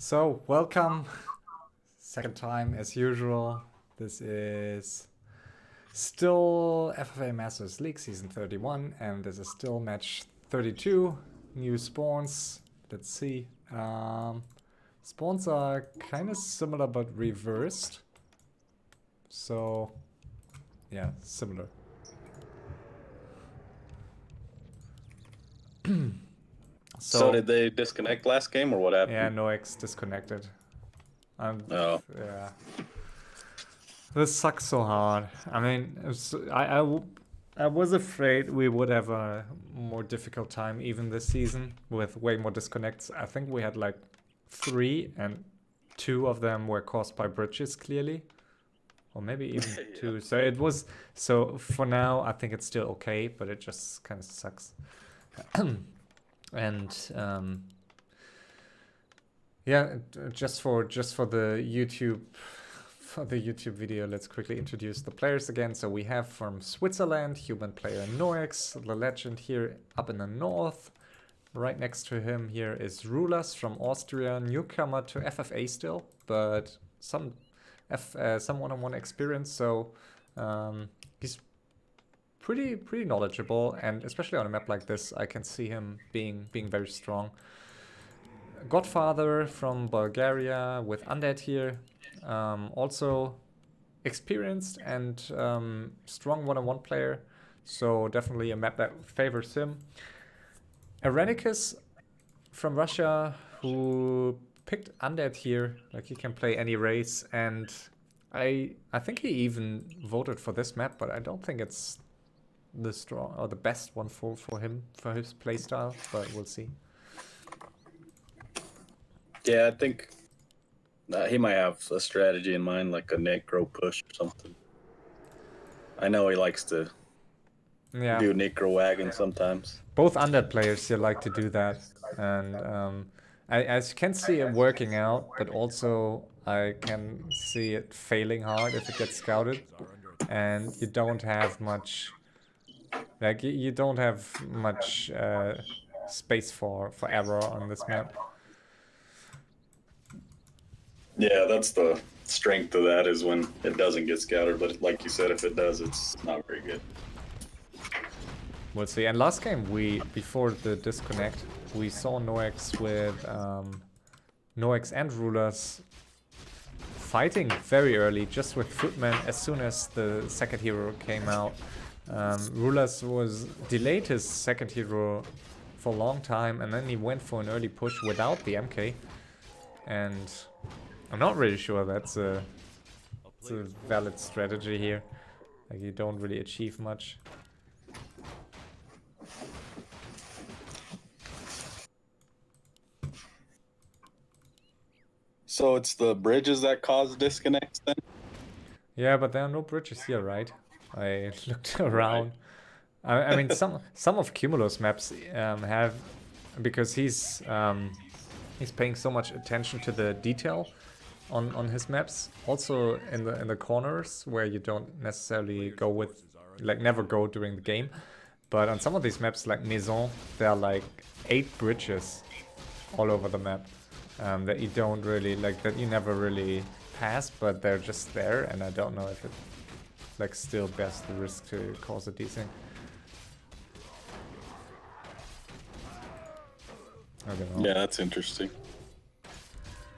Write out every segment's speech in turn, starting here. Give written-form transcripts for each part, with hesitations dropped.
So, welcome. Second time as usual. This is still FFA Masters League Season 31, and this is still match 32. New spawns. Let's see. Spawns are kind of similar but reversed. So, yeah, similar. So did they disconnect last game or what happened? Yeah, Noexxx disconnected. Oh. Yeah. This sucks so hard. I mean, I was afraid we would have a more difficult time even this season with way more disconnects. I think we had like 3 and 2 of them were caused by bridges clearly. Or maybe even Yeah. 2. So it was, so for now I think it's still okay, but it just kind of sucks. And yeah, just for the YouTube video, let's quickly introduce the players again. So we have from Switzerland, human player Noexxx, the legend here up in the north. Right next to him here is RulaZ from Austria, newcomer to FFA still, but some one-on-one experience. So he's pretty knowledgeable, and especially on a map like this, I can see him being very strong. Godfather from Bulgaria with Undead here. Also experienced and strong one-on-one player. So definitely a map that favors him. Airenikus from Russia, who picked Undead here. Like, he can play any race, and I think he even voted for this map, but I don't think it's the strong or the best one for him, for his playstyle, but we'll see. Yeah, I think he might have a strategy in mind, like a necro push or something. I know he likes to do necro wagon sometimes. Both Undead players here like to do that, and as you can see it working out, but also I can see it failing hard if it gets scouted, and you don't have much, like, you don't have much space for error on this map. Yeah, that's the strength of that, is when it doesn't get scouted, but like you said, if it does, it's not very good. We'll see. And last game, before the disconnect, we saw Noexxx with Noexxx and RulaZ fighting very early, just with Footman. As soon as the second hero came out, RulaZ was delayed his second hero for a long time, and then he went for an early push without the MK. And I'm not really sure that's a valid strategy here. Like, you don't really achieve much. So it's the bridges that cause disconnects then? Yeah, but there are no bridges here, right? I looked around. I mean, some of Cumulus maps have, because he's paying so much attention to the detail on his maps. Also in the corners where you don't necessarily go with, like, never go during the game. But on some of these maps, like Maison, there are like 8 bridges all over the map that you don't really, like, that you never really pass, but they're just there, and I don't know if it, like, still bears the risk to cause a desync. I don't know. Yeah, that's interesting.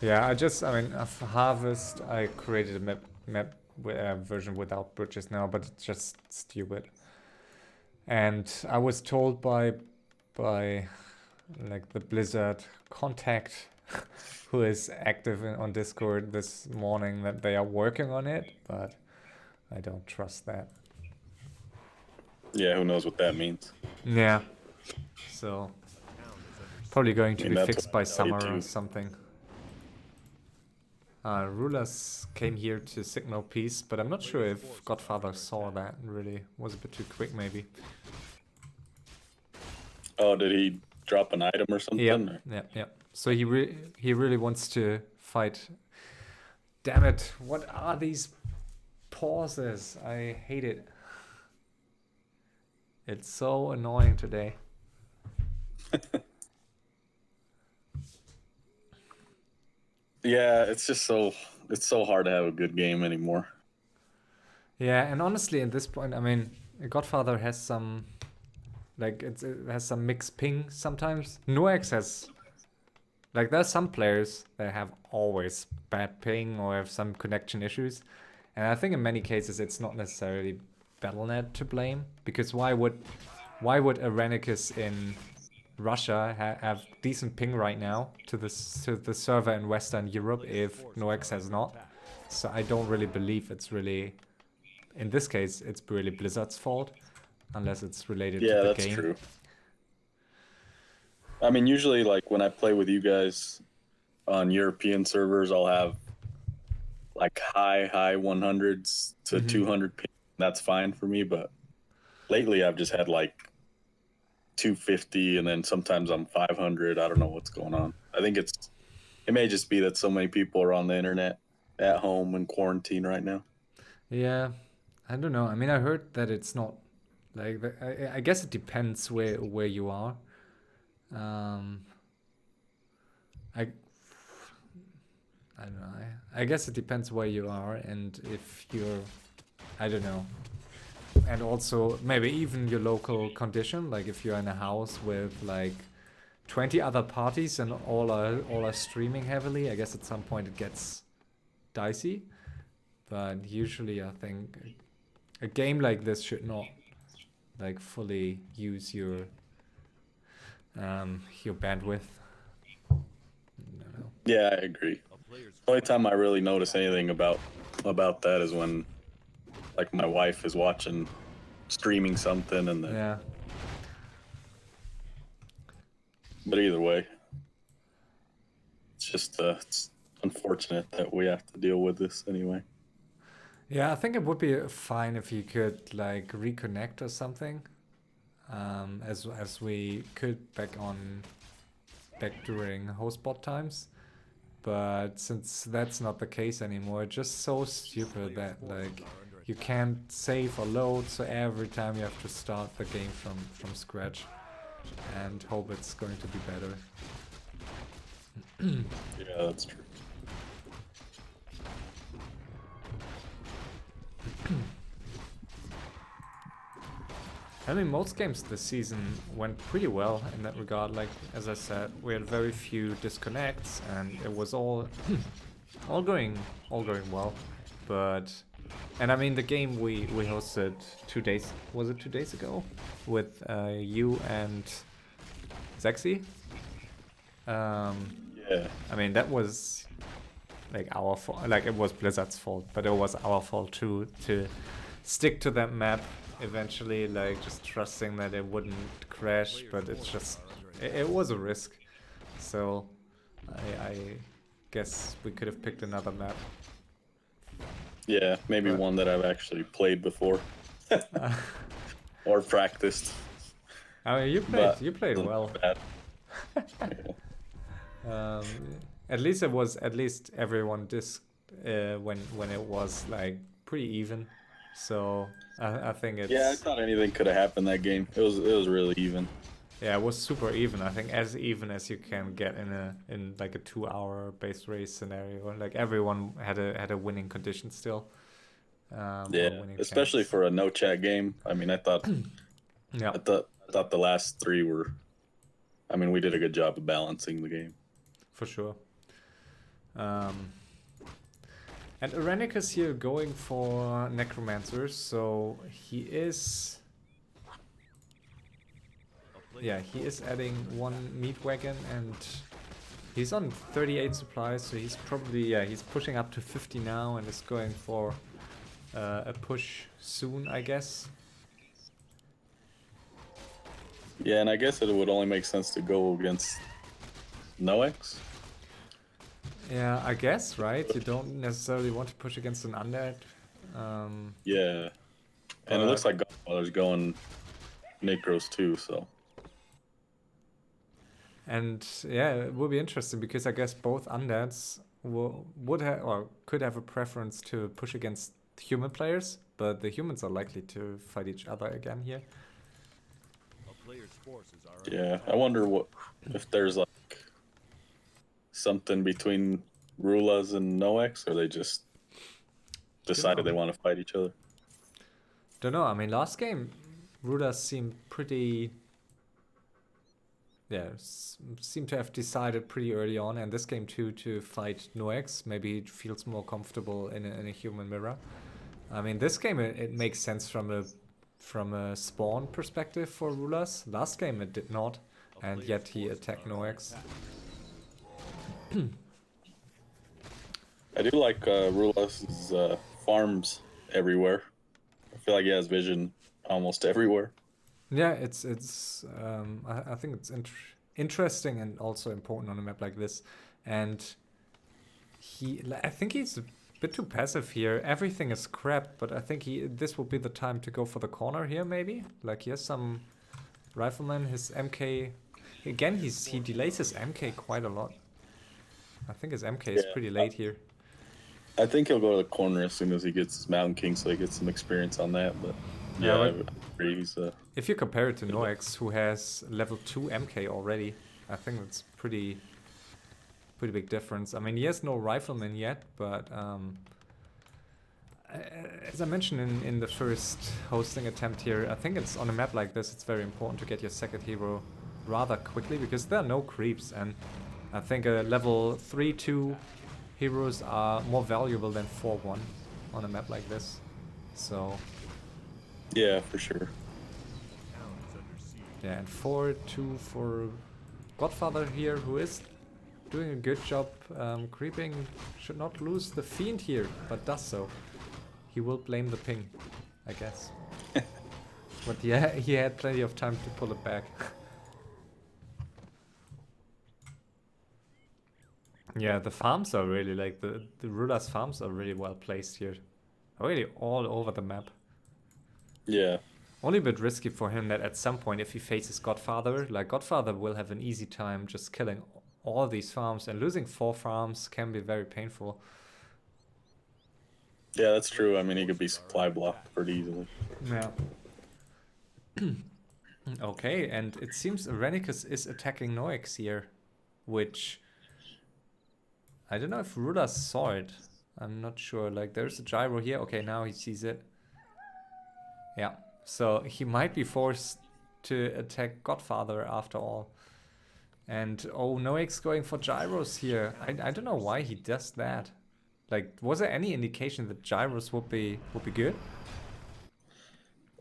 Yeah, I mean, for Harvest, I created a map version without bridges now, but it's just stupid. And I was told by like the Blizzard contact who is active on Discord this morning that they are working on it, but I don't trust that. Yeah, who knows what that means. Yeah. So probably going to be fixed by summer or something. RulaZ came here to signal peace, but I'm not sure if Godfather saw that and really was a bit too quick, maybe. Oh, did he drop an item or something? Yeah. So he really wants to fight. Damn it! What are these pauses? I hate it. It's so annoying today. Yeah, it's just so hard to have a good game anymore. Yeah, and honestly, at this point, I mean, Godfather has some like it has some mixed ping sometimes. Noexxx has like there's some players that have always bad ping or have some connection issues, and I think in many cases it's not necessarily Battle.net to blame, because why would Airenikus in Russia have decent ping right now to the server in Western Europe if Noexxx has not? So I don't really believe it's really, in this case, it's really Blizzard's fault, unless it's related to Yeah, the that's game. true. I mean, usually, like when I play with you guys on European servers, I'll have like high 100s to 200 ping. That's fine for me, but lately I've just had like 250, and then sometimes I'm 500. I don't know what's going on. I think it may just be that so many people are on the internet at home in quarantine right now. Yeah, I don't know. I mean, I heard that it's not like I guess it depends where you are. Um, I I don't know. I guess it depends where you are and if you're, I don't know. And also maybe even your local condition, like if you're in a house with like 20 other parties and all are streaming heavily, I guess at some point it gets dicey. But usually I think a game like this should not like fully use your bandwidth. No. Yeah, I agree. The only time I really notice anything about that is when like my wife is watching streaming something, and then Yeah. but either way, it's just it's unfortunate that we have to deal with this anyway. Yeah, I think it would be fine if you could like reconnect or something. As we could back during hostbot times. But since that's not the case anymore, it's just so stupid that like you can't save or load, so every time you have to start the game from scratch and hope it's going to be better. Yeah, that's true. I mean, most games this season went pretty well in that regard. Like, as I said, we had very few disconnects, and it was all all going well. But, and I mean, the game we hosted 2 days, was it 2 days ago, with you and Zexy? Yeah. I mean, that was like our fault. Like, it was Blizzard's fault, but it was our fault too to stick to that map eventually, like just trusting that it wouldn't crash, but it's just it was a risk. So I guess we could have picked another map. Yeah, maybe one that I've actually played before or practiced. I mean, you played well. At least it was, at least everyone when it was like pretty even. So I think it's, yeah, I thought anything could have happened that game. It was really even. Yeah, it was super even. I think as even as you can get in like a 2-hour base race scenario. Like everyone had a winning condition still. Yeah, especially chance. for a no chat game. I mean, I thought Yeah, I thought the last three were. I mean, we did a good job of balancing the game. for sure. And Airenikus here going for Necromancers, so he is. Yeah, he is adding one meat wagon, and he's on 38 supplies, so he's probably, yeah, he's pushing up to 50 now and is going for a push soon, I guess. Yeah, and I guess it would only make sense to go against Noexxx. Yeah, I guess, right? You don't necessarily want to push against an undead. Yeah, and it looks like Godfather's going Necros too, so. And yeah, it will be interesting because I guess both undeads would have or could have a preference to push against human players, but the humans are likely to fight each other again here. Yeah, I wonder if there's like something between RulaZ and Noexxx, or they just decided they want to fight each other? Don't know. I mean, last game, RulaZ seemed pretty. Yeah, seemed to have decided pretty early on, and this game too, to fight Noexxx. Maybe he feels more comfortable in a human mirror. I mean, this game it makes sense from a spawn perspective for RulaZ. Last game it did not, and yet he attacked Noexxx. I do like RulaZ's farms everywhere. I feel like he has vision almost everywhere. Yeah, it's I think it's interesting and also important on a map like this, and I think he's a bit too passive here. Everything is crap, but I think this will be the time to go for the corner here maybe. Like he has some rifleman, his MK again. He delays his MK quite a lot. I think his MK is pretty late here. I think he'll go to the corner as soon as he gets his Mountain King, so he gets some experience on that. But yeah, I agree. If you compare it to Noexxx, who has level 2 MK already, I think that's pretty big difference. I mean, he has no rifleman yet, but as I mentioned in the first hosting attempt here, I think it's on a map like this, it's very important to get your second hero rather quickly, because there are no creeps, and I think a level 3-2 heroes are more valuable than 4-1 on a map like this. So yeah, for sure. Yeah, and 4-2 for Godfather here, who is doing a good job creeping. Should not lose the Fiend here, but does so. He will blame the ping, I guess. But yeah, he had plenty of time to pull it back. Yeah, the farms are really, like, the RulaZ farms are really well placed here. Really all over the map. Yeah. Only a bit risky for him that at some point, if he faces Godfather, like Godfather will have an easy time just killing all these farms, and losing 4 farms can be very painful. Yeah, that's true. I mean, he could be supply blocked pretty easily. Yeah. Okay, and it seems Airenikus is attacking Noexxx here, which I don't know if RulaZ saw it. I'm not sure. Like, there's a gyro here. Okay, now he sees it. Yeah. So he might be forced to attack Godfather after all. And oh, Noexxx going for gyros here. I don't know why he does that. Like, was there any indication that gyros would be good?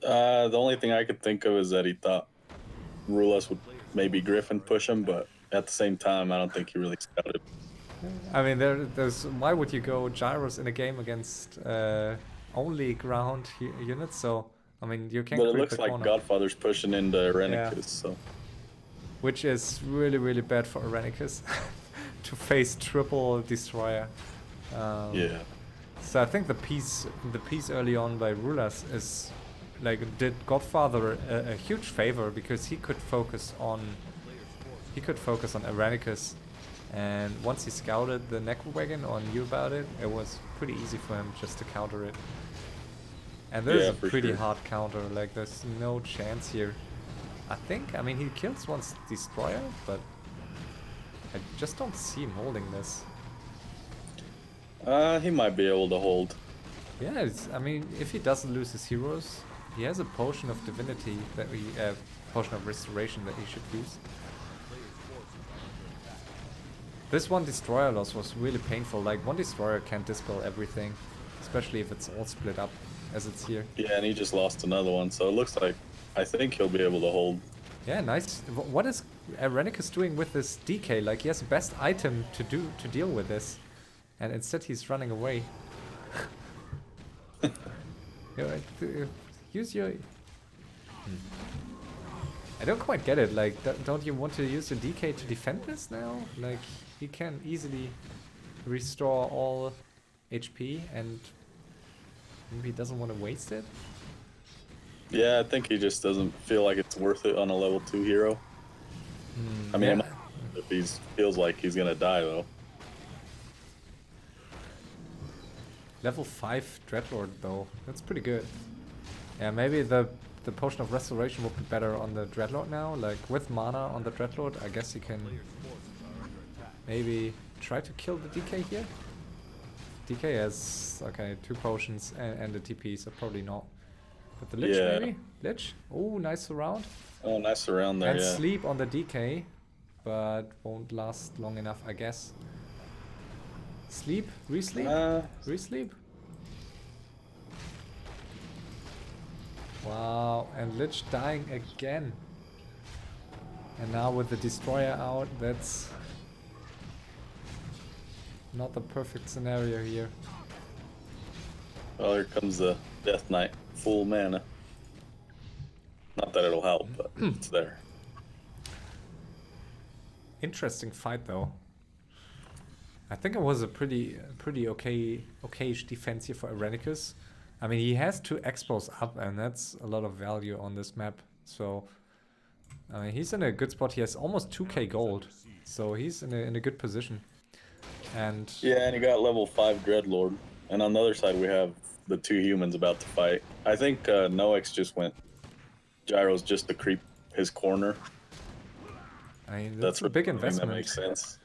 The only thing I could think of is that he thought RulaZ would maybe Griffin push him, but at the same time, I don't think he really scouted. I mean, there's why would you go gyros in a game against only ground units? So I mean, you can. But it looks like Godfather's pushing into Airenikus, so. Which is really bad for Airenikus to face triple destroyer. Yeah. So I think the piece early on by RulaZ is like did Godfather a huge favor, because he could focus on Airenikus, and once he scouted the Necro Wagon or knew about it, it was pretty easy for him just to counter it. And there's a pretty hard counter, like there's no chance here. I mean, he kills one destroyer, but I just don't see him holding this. He might be able to hold. Yeah, I mean, if he doesn't lose his heroes, he has a potion of divinity that potion of restoration that he should use. This one destroyer loss was really painful. Like, one destroyer can't dispel everything, especially if it's all split up as it's here. Yeah, and he just lost another one, so it looks like I think he'll be able to hold. Yeah, nice. What is Airenikus doing with this DK? Like, he has the best item to deal with this, and instead he's running away. Use your. I don't quite get it. Like, don't you want to use the DK to defend this now? Like, he can easily restore all HP, and maybe he doesn't want to waste it. Yeah, I think he just doesn't feel like it's worth it on a level 2 hero. I mean, if he feels like he's gonna die though. Level 5 Dreadlord though, that's pretty good. Yeah, maybe the potion of restoration would be better on the Dreadlord now. Like, with mana on the Dreadlord, I guess you can maybe try to kill the DK here? DK has, okay, 2 potions and a TP, so probably not. But the Lich maybe? Lich? Oh, nice surround. Oh, nice surround there, and yeah. sleep on the DK, but won't last long enough, I guess. Sleep? Re-sleep? Re-sleep? Wow, and Lich dying again. And now with the Destroyer out, that's not the perfect scenario here. Well, here comes the Death Knight, full mana. Not that it'll help, but it's there. Interesting fight though. I think it was a pretty okay-ish defense here for Airenikus. I mean, he has 2 expos up, and that's a lot of value on this map. So he's in a good spot. He has almost 2k gold, so he's in a good position. And yeah, and he got level 5 Dreadlord. And on the other side, we have the 2 humans about to fight. I think Noexxx just went gyros just to creep his corner. I mean, that's a big investment. That makes sense.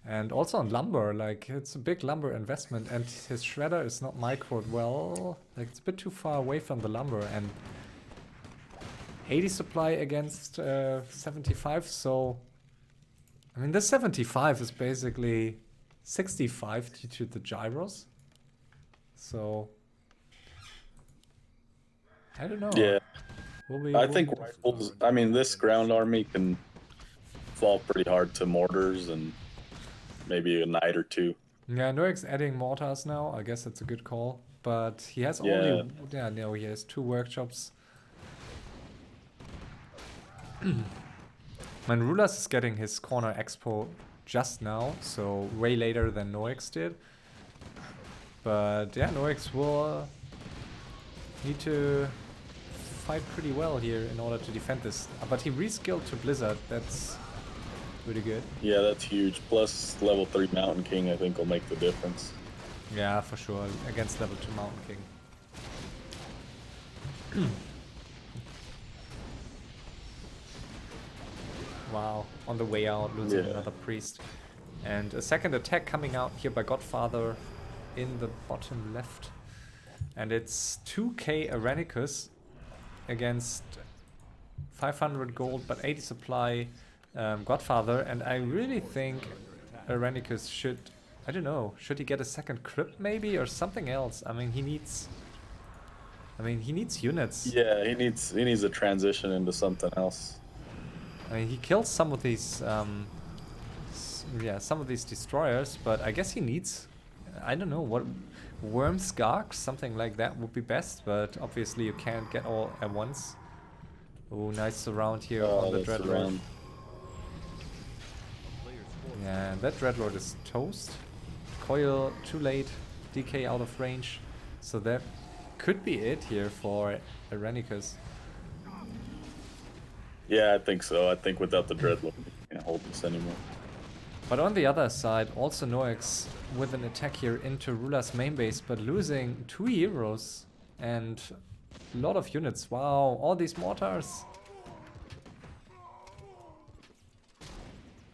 And also on lumber, like, it's a big lumber investment, and his shredder is not microed well. Like, it's a bit too far away from the lumber, and 80 supply against 75, so I mean, this 75 is basically 65 due to the gyros. So I don't know. Yeah. I think rifles, I mean, this ground army can fall pretty hard to mortars and maybe a knight or 2. Yeah, Noexxx adding mortars now. I guess that's a good call. But he has only... Yeah, no, he has 2 workshops. Man, RulaZ is getting his corner expo just now, so way later than Noexxx did. But yeah, Noexxx will need to fight pretty well here in order to defend this. But he reskilled to Blizzard, that's pretty good. Yeah, that's huge. Plus level 3 Mountain King, I think, will make the difference. Yeah, for sure, against level 2 Mountain King. Wow, on the way out, losing another priest. And a second attack coming out here by Godfather in the bottom left. And it's 2k Airenikus against 500 gold but 80 supply Godfather. And I really think Airenikus should, I don't know, should he get a second crypt maybe or something else? I mean, he needs units. Yeah, he needs a transition into something else. I mean, he kills some of these some of these destroyers, but I guess he needs, I don't know, what, Worm Skark, something like that would be best, but obviously you can't get all at once. Oh, nice surround here on the Dreadlord. Yeah, that Dreadlord is toast. Coil too late, DK out of range, so that could be it here for Airenikus. Yeah, I think so. I think without the Dreadlord, we can't hold this anymore. But on the other side, also Noexxx with an attack here into RulaZ main base, but losing 2 heroes and a lot of units. Wow, all these mortars.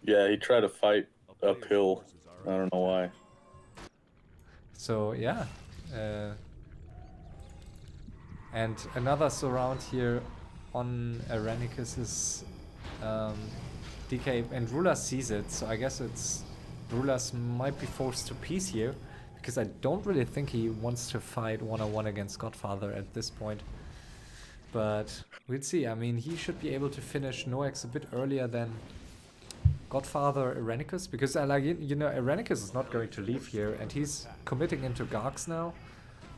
Yeah, he tried to fight uphill. I don't know why. So yeah. And another surround here on Airenikus' DK, and RulaZ sees it, so I guess it's RulaZ might be forced to peace here, because I don't really think he wants to fight one-on-one against Godfather at this point. But we'll see. I mean, he should be able to finish Noexxx a bit earlier than Godfather Airenikus, because you know, Airenikus is not going to leave here, and he's committing into Gargs now.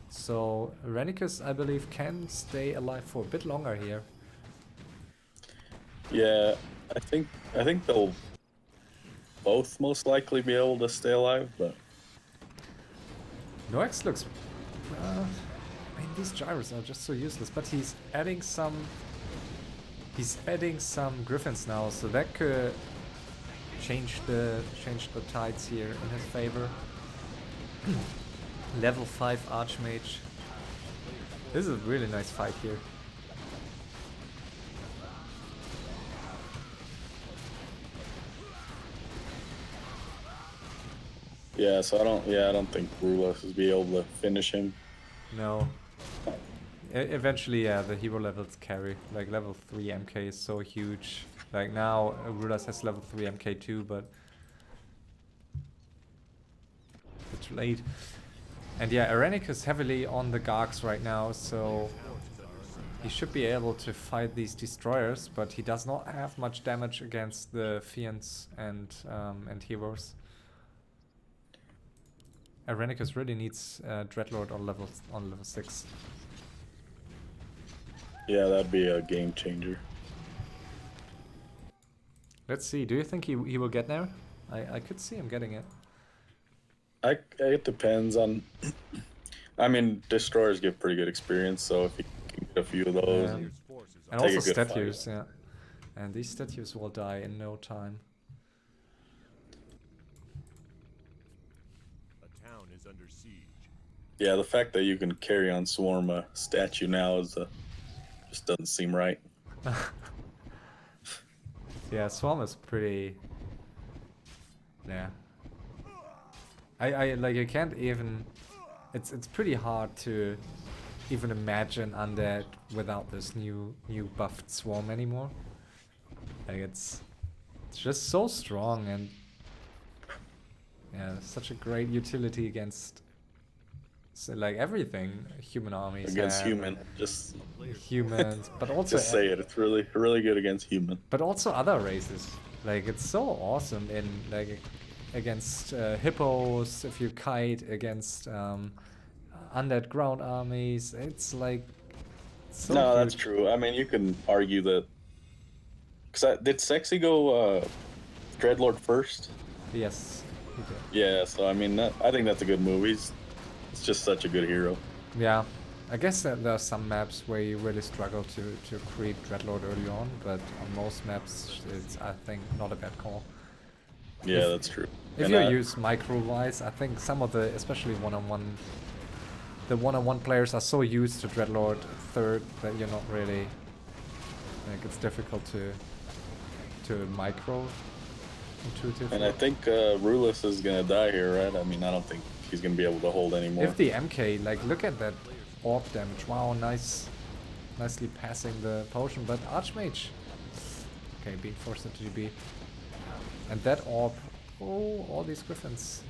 So Airenikus, I believe, can stay alive for a bit longer here. Yeah, I think they'll both most likely be able to stay alive, but Noexxx looks... I mean, these gyros are just so useless, but he's adding some... He's adding some Griffins now, so that could change the tides here in his favor. Level 5 Archmage. This is a really nice fight here. Yeah, so I don't think RulaZ will be able to finish him. No. Eventually, yeah, the hero levels carry. Like level 3 MK is so huge. Like now, RulaZ has level 3 MK too, but it's late. And yeah, Airenikus is heavily on the Gargs right now, so he should be able to fight these destroyers, but he does not have much damage against the Fiends and heroes. Airenikus really needs Dreadlord on level 6. Yeah, that'd be a game changer. Let's see. Do you think he will get there? I could see him getting it. It depends on. I mean, destroyers give pretty good experience, so if he can get a few of those, Yeah. And take also a good statues, fight. yeah. And these statues will die in no time. A town is under siege. Yeah, the fact that you can carry on Swarm a statue now is just doesn't seem right. Yeah, Swarm is pretty. Yeah. I like, you can't even. It's pretty hard to even imagine Undead without this new buffed Swarm anymore. Like it's just so strong, and yeah, such a great utility against like everything human armies Against have. human, just Humans, but also just say it. It's really good against human. but also other races. Like it's so awesome in like against hippos, if you kite, against undead ground armies. It's like so No, huge. that's true. I mean, you can argue that. Cause did Sexy go Dreadlord first? Yes, he did. Yeah, so I mean, I think that's a good move. It's just such a good hero. Yeah, I guess that there are some maps where you really struggle to create Dreadlord early on, but on most maps it's, I think, not a bad call. Yeah, that's true. If you use micro-wise, I think some of the, especially one-on-one, the one-on-one players are so used to Dreadlord third that you're not really, like, it's difficult to micro intuitively. And I think RulaZ is gonna die here, right? I mean, I don't think he's gonna be able to hold anymore. If the MK, like, look at that orb damage. Wow, nicely passing the potion, but Archmage, okay, being forced into GB. And that orb, oh, all these griffins.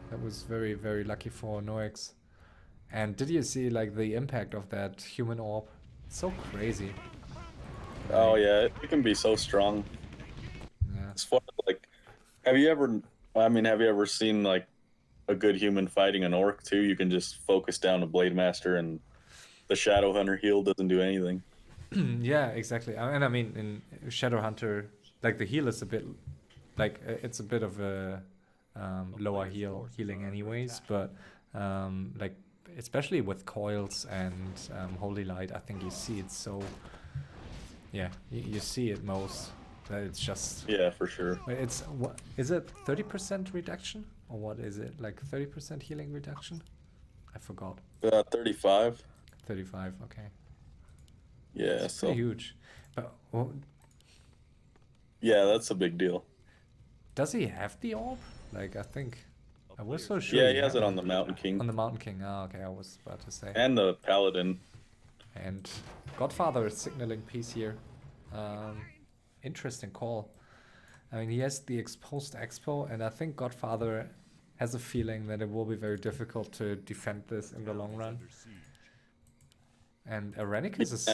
That was very, very lucky for Noexxx. And did you see like the impact of that human orb? It's so crazy. Oh yeah, it can be so strong. Yeah. It's fun. Like, have you ever seen like a good human fighting an orc too? You can just focus down a Blade Master and the Shadow Hunter heal doesn't do anything. Yeah, exactly. And I mean, in Shadowhunter, like the heal is a bit, like it's a bit of a lower healing anyways, but like especially with coils and holy light, I think you see it so. Yeah, you see it most. That it's just. Yeah, for sure. It's what is it? 30% reduction or what is it? Like 30% healing reduction? I forgot. 35. 35. Okay. Yeah, It's so pretty huge. But yeah, that's a big deal. does he have the orb? Like I think I was so sure. Yeah, he has it on the Mountain King. On the Mountain King. Ah, okay. I was about to say. And the Paladin. And Godfather is signaling peace here. Interesting call. I mean, he has the exposed expo, and I think Godfather has a feeling that it will be very difficult to defend this in the long run. And Airenikus is.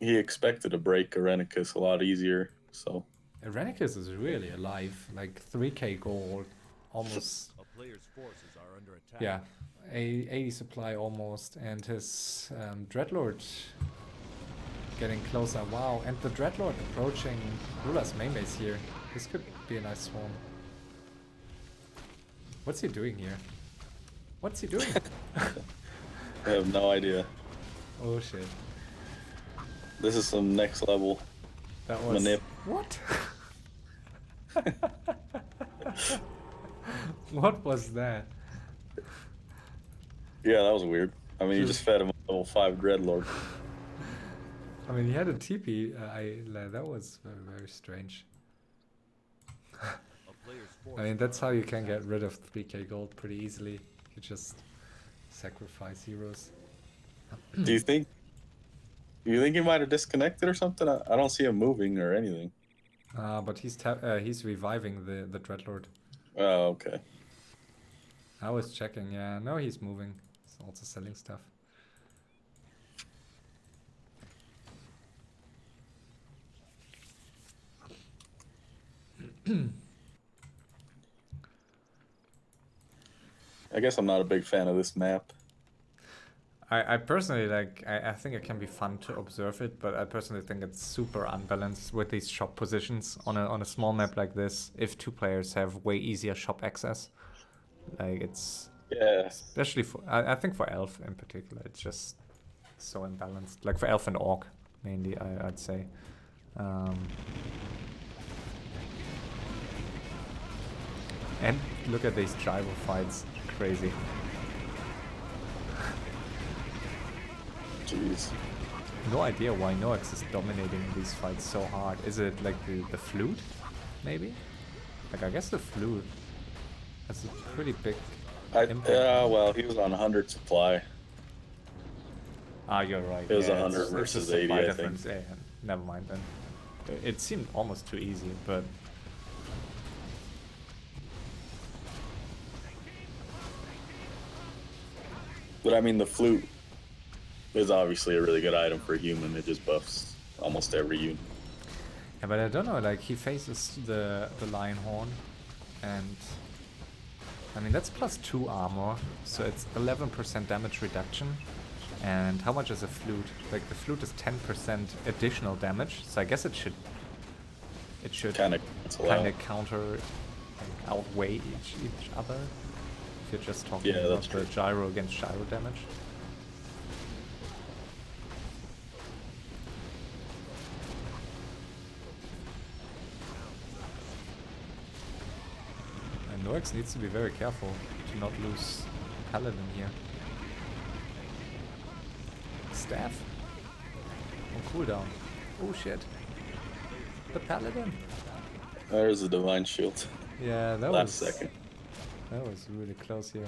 He expected to break Airenikus a lot easier, so. Airenikus is really alive, like 3k gold, almost. A player's forces are under attack. Yeah, 80 supply almost, and his Dreadlord getting closer. Wow, and the Dreadlord approaching RulaZ main base here. This could be a nice swarm. What's he doing here? What's he doing? I have no idea. Oh shit. This is some next level. That was... Manip. What? What was that? Yeah, that was weird. I mean, you just fed him a level 5 Dreadlord. I mean, he had a TP. That was very, very strange. A player's I mean, that's how you can get rid of 3k gold pretty easily. You just sacrifice heroes. Do you think he might have disconnected or something? I don't see him moving or anything. But he's reviving the Dreadlord. Oh, okay. I was checking, yeah. No, he's moving. He's also selling stuff. I guess I'm not a big fan of this map. I personally like, I think it can be fun to observe it, but I personally think it's super unbalanced with these shop positions on a small map like this. If two players have way easier shop access, like it's, Yeah. especially for, I think for Elf in particular, it's just so imbalanced. Like for Elf and Orc mainly, I'd say. And look at these gyro fights, crazy. Jeez. No idea why Noexxx is dominating these fights so hard. Is it like the flute, maybe? Like, I guess the flute has a pretty big impact. Yeah, well, he was on 100 supply. Ah, you're right. It was yeah, 100 it's versus a 80, supply I difference. think. Yeah, never mind then. It seemed almost too easy, but... But I mean, the flute is obviously a really good item for a human. It just buffs almost every unit. Yeah, but I don't know, like, he faces the Lion Horn, and... I mean, that's +2 armor, so it's 11% damage reduction. And how much is a flute? Like, the flute is 10% additional damage, so I guess it should Kind of counter, like, outweigh each other. If you're just talking Yeah, about that's the true. gyro against gyro damage. And Noexxx needs to be very careful to not lose Paladin here. Staff on cooldown. Oh shit. The Paladin. There's the Divine Shield. Yeah, that Last was second. That was really close here.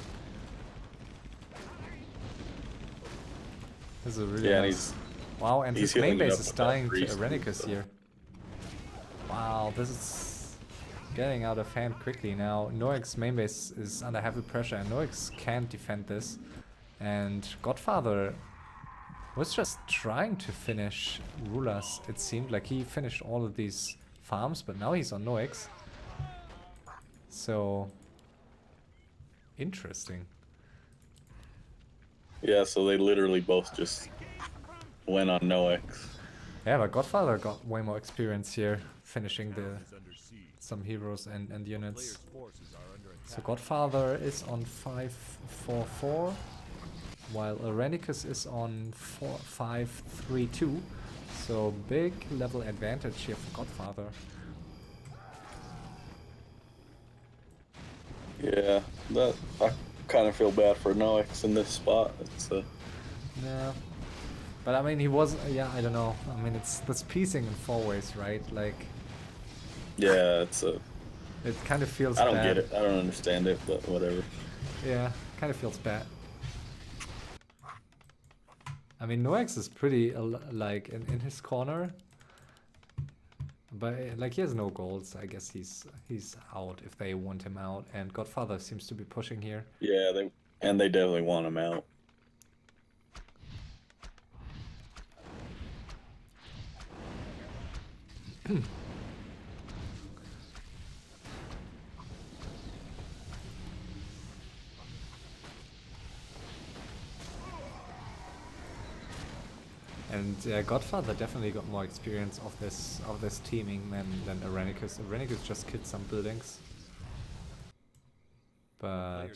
This is a really Yeah, nice. Wow, and his main healing it base up is with that dying to priest, Airenikus so. here. Wow, this is getting out of hand quickly now. Noexx's main base is under heavy pressure and Noexxx can't defend this. And Godfather was just trying to finish RulaZ. It seemed like he finished all of these farms, but now he's on Noexxx. So interesting. Yeah, so they literally both just went on Noexxx. Yeah, but Godfather got way more experience here, finishing some heroes and units. So Godfather is on 544, while Airenikus is on 532. So big level advantage here for Godfather. Yeah, I kind of feel bad for Noexxx in this spot. It's Yeah. But I mean, he was, yeah, I don't know. I mean, that's piecing in 4 ways, right? Like, yeah, it kind of feels I don't bad. get it. I don't understand it, but whatever. Yeah, kind of feels bad. I mean, Noexxx is pretty, like, in his corner. But, like, he has no goals. I guess he's out if they want him out. And Godfather seems to be pushing here. Yeah, they definitely want him out. And Godfather definitely got more experience of this teaming than Airenikus. Airenikus just killed some buildings. But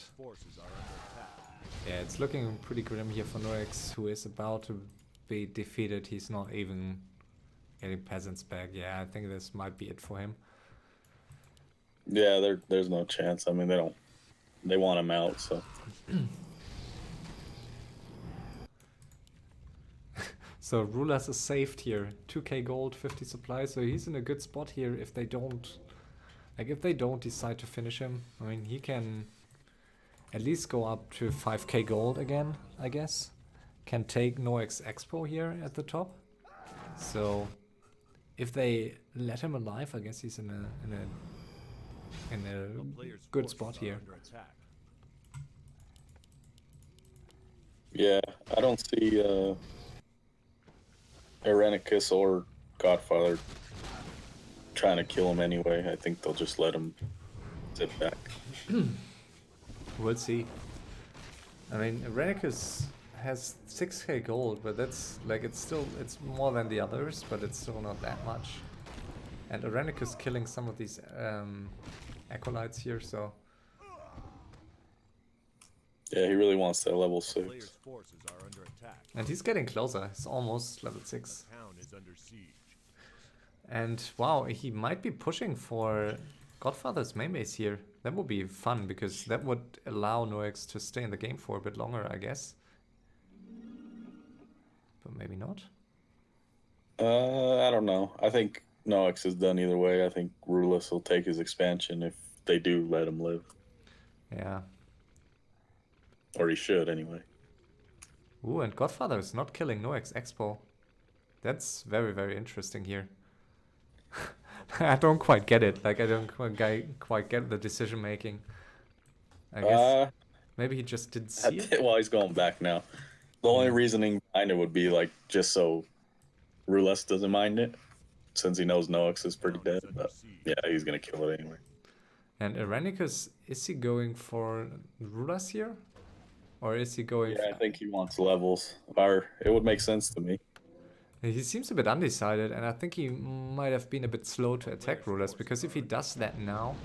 yeah, it's looking pretty grim here for Noexxx, who is about to be defeated. He's not even getting peasants back. Yeah, I think this might be it for him. Yeah, there's no chance. I mean, they want him out, so. So RulaZ is saved here. 2k gold, 50 supplies, so he's in a good spot here if they don't... Like, if they don't decide to finish him, I mean, he can at least go up to 5k gold again, I guess. Can take Noexxx Expo here at the top. So, if they let him alive, I guess he's in a good spot here. Yeah, I don't see Airenikus or Godfather trying to kill him anyway. I think they'll just let him sit back. We'll see. I mean, Airenikus has 6k gold, but that's like, it's more than the others, but it's still not that much. And Airenikus killing some of these acolytes here, so. Yeah, he really wants that level 6. And he's getting closer. He's almost level 6. And wow, he might be pushing for Godfather's main base here. That would be fun, because that would allow Noexxx to stay in the game for a bit longer, I guess. But maybe not. I don't know. I think Noexxx is done either way. I think RulaZ will take his expansion if they do let him live. Yeah. Or he should, anyway. Ooh, and Godfather is not killing Noexxx Expo. That's very, very interesting here. I don't quite get it. Like, I don't quite get the decision making. I guess maybe he just didn't see it. Well, he's going back now. The only reasoning behind it would be like just so RulaZ doesn't mind it, since he knows Noexxx is pretty dead. But yeah, he's gonna kill it anyway. And Airenikus, is he going for RulaZ here? Or is he going... Yeah, I think he wants levels. Or it would make sense to me. He seems a bit undecided, and I think he might have been a bit slow to attack RulaZ, because if he does that now,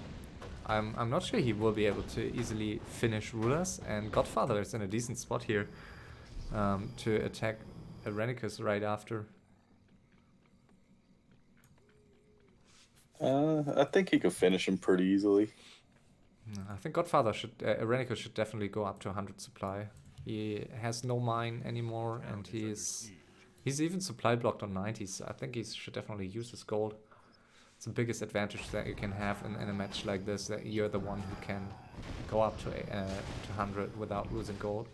I'm not sure he will be able to easily finish RulaZ, and Godfather is in a decent spot here to attack Airenikus right after. I think he could finish him pretty easily. I think Godfather should, Airenikus should definitely go up to 100 supply. He has no mine anymore, and he's even supply blocked on 90s. I think he should definitely use his gold. It's the biggest advantage that you can have in a match like this, that you're the one who can go up to 100 without losing gold.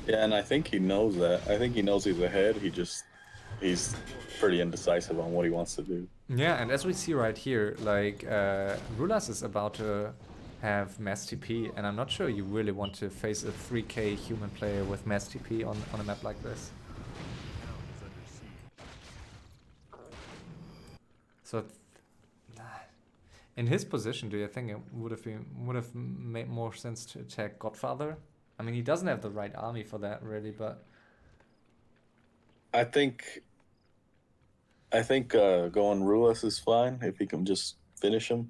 Yeah, and I think he knows that. I think he knows he's ahead. He's pretty indecisive on what he wants to do. Yeah, and as we see right here, like, RulaZ is about to have mass TP, and I'm not sure you really want to face a 3k human player with mass TP on a map like this. So, in his position, do you think it would have made more sense to attack Godfather? I mean, he doesn't have the right army for that, really, but I think going RulaZ is fine if he can just finish him.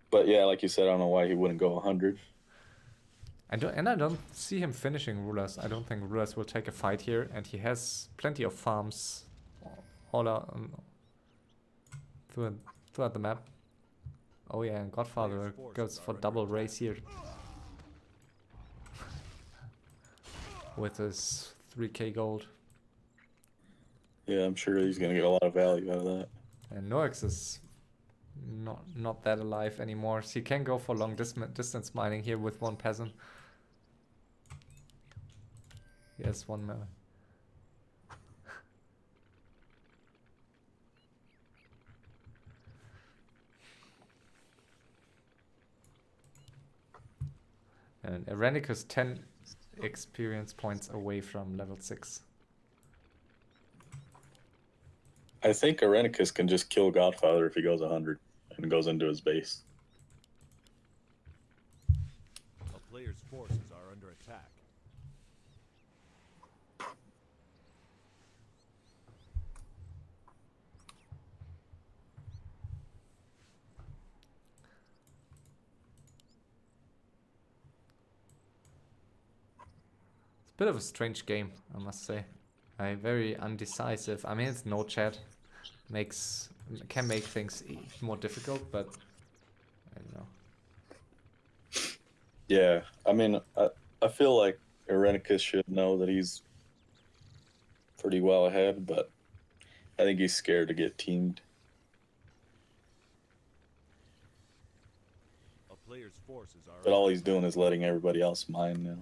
But yeah, like you said, I don't know why he wouldn't go 100. I don't see him finishing RulaZ. I don't think RulaZ will take a fight here, and he has plenty of farms all out throughout the map. Oh yeah, and Godfather goes for double race here with his 3k gold. Yeah, I'm sure he's gonna get a lot of value out of that. And Noexxx is not that alive anymore, so he can go for long distance mining here with one peasant. Yes, one man. And Airenikus 10 experience points away from level 6. I think Airenikus can just kill Godfather if he goes 100 and goes into his base. A player's forces are under attack. It's a bit of a strange game, I must say. Very undecisive. I mean, it's no chat. Can make things more difficult, but I don't know. Yeah, I mean, I feel like Airenikus should know that he's pretty well ahead, but I think he's scared to get teamed. player's forces are But all he's doing is letting everybody else mine now.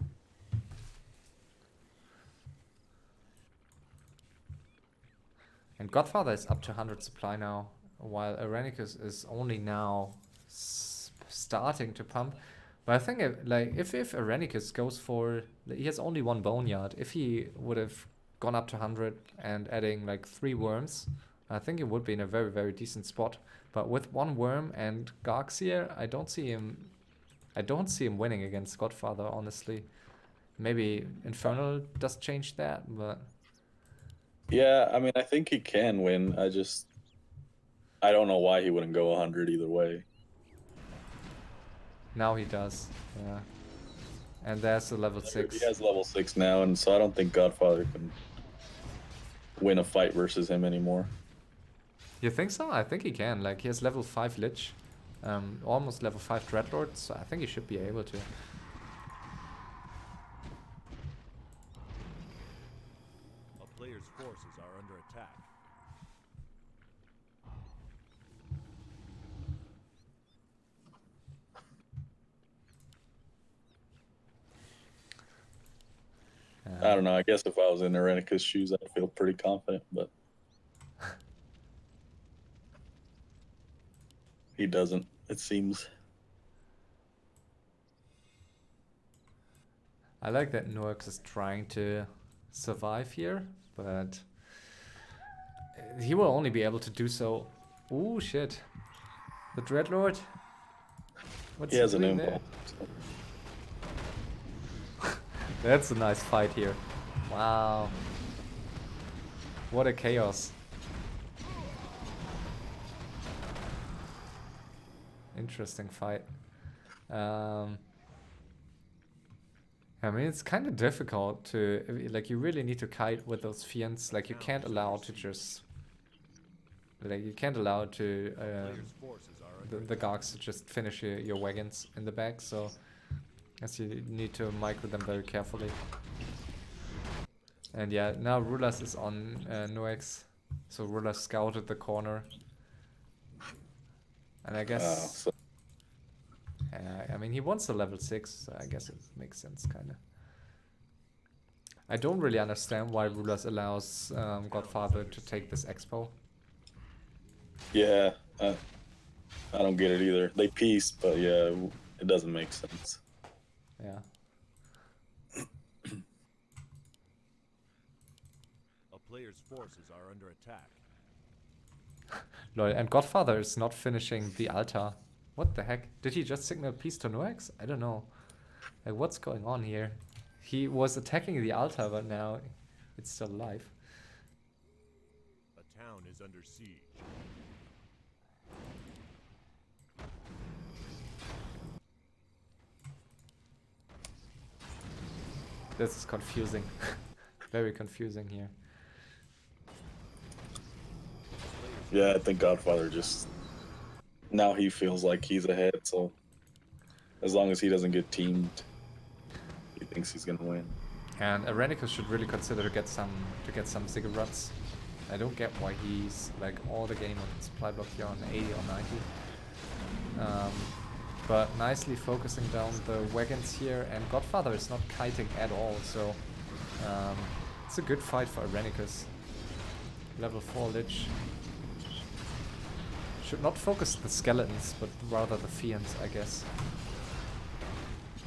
And Godfather is up to 100 supply now, while Airenikus is only now starting to pump. But I think if Airenikus goes for, he has only one boneyard. If he would have gone up to 100 and adding like 3 worms, I think it would be in a very, very decent spot. But with 1 worm and Garx here, I don't see him winning against Godfather, honestly. Maybe Infernal does change that, but Yeah, I mean, I think he can win. I don't know why he wouldn't go 100 either way. now he does. Yeah. And there's the level 6. He has level 6 now, and so I don't think Godfather can win a fight versus him anymore. You think so? I think he can. Like, he has level 5 Lich, almost level 5 Dreadlord, so I think he should be able to. A player's forces are under attack. I don't know. I guess if I was in Airenikus' shoes, I'd feel pretty confident, but he doesn't, it seems. I like that Noexxx is trying to survive here, but he will only be able to do so. Ooh, shit. The Dreadlord? What's He has an doing there? impulse. That's a nice fight here. Wow. What a chaos. Interesting fight. I mean, it's kind of difficult to, like, you really need to kite with those fiends. Like, you can't allow to just, like, you can't allow to, Player's forces are under the Gargs to just finish your wagons in the back, so I guess you need to micro them very carefully. And yeah, now RulaZ is on Noexxx, so RulaZ scouted the corner. And I guess, I mean, he wants a level 6, so I guess it makes sense, kind of. I don't really understand why RulaZ allows Godfather to take this expo. Yeah, I don't get it either. They pieced, but yeah, it doesn't make sense. Yeah. A player's forces are under attack. Lol, and Godfather is not finishing the altar. What the heck? Did he just signal peace to Noexxx? I don't know. Like, what's going on here? He was attacking the altar, but now it's still alive. A town is under siege. This is confusing. Very confusing here. Yeah, I think Godfather just, now he feels like he's ahead, so as long as he doesn't get teamed, he thinks he's gonna win. And Airenikus should really consider to get some ziggurats. I don't get why he's like all the game on supply block here on 80 or 90. But nicely focusing down the wagons here, and Godfather is not kiting at all, so it's a good fight for Airenikus. Level 4 Lich. Should not focus the skeletons, but rather the fiends, I guess.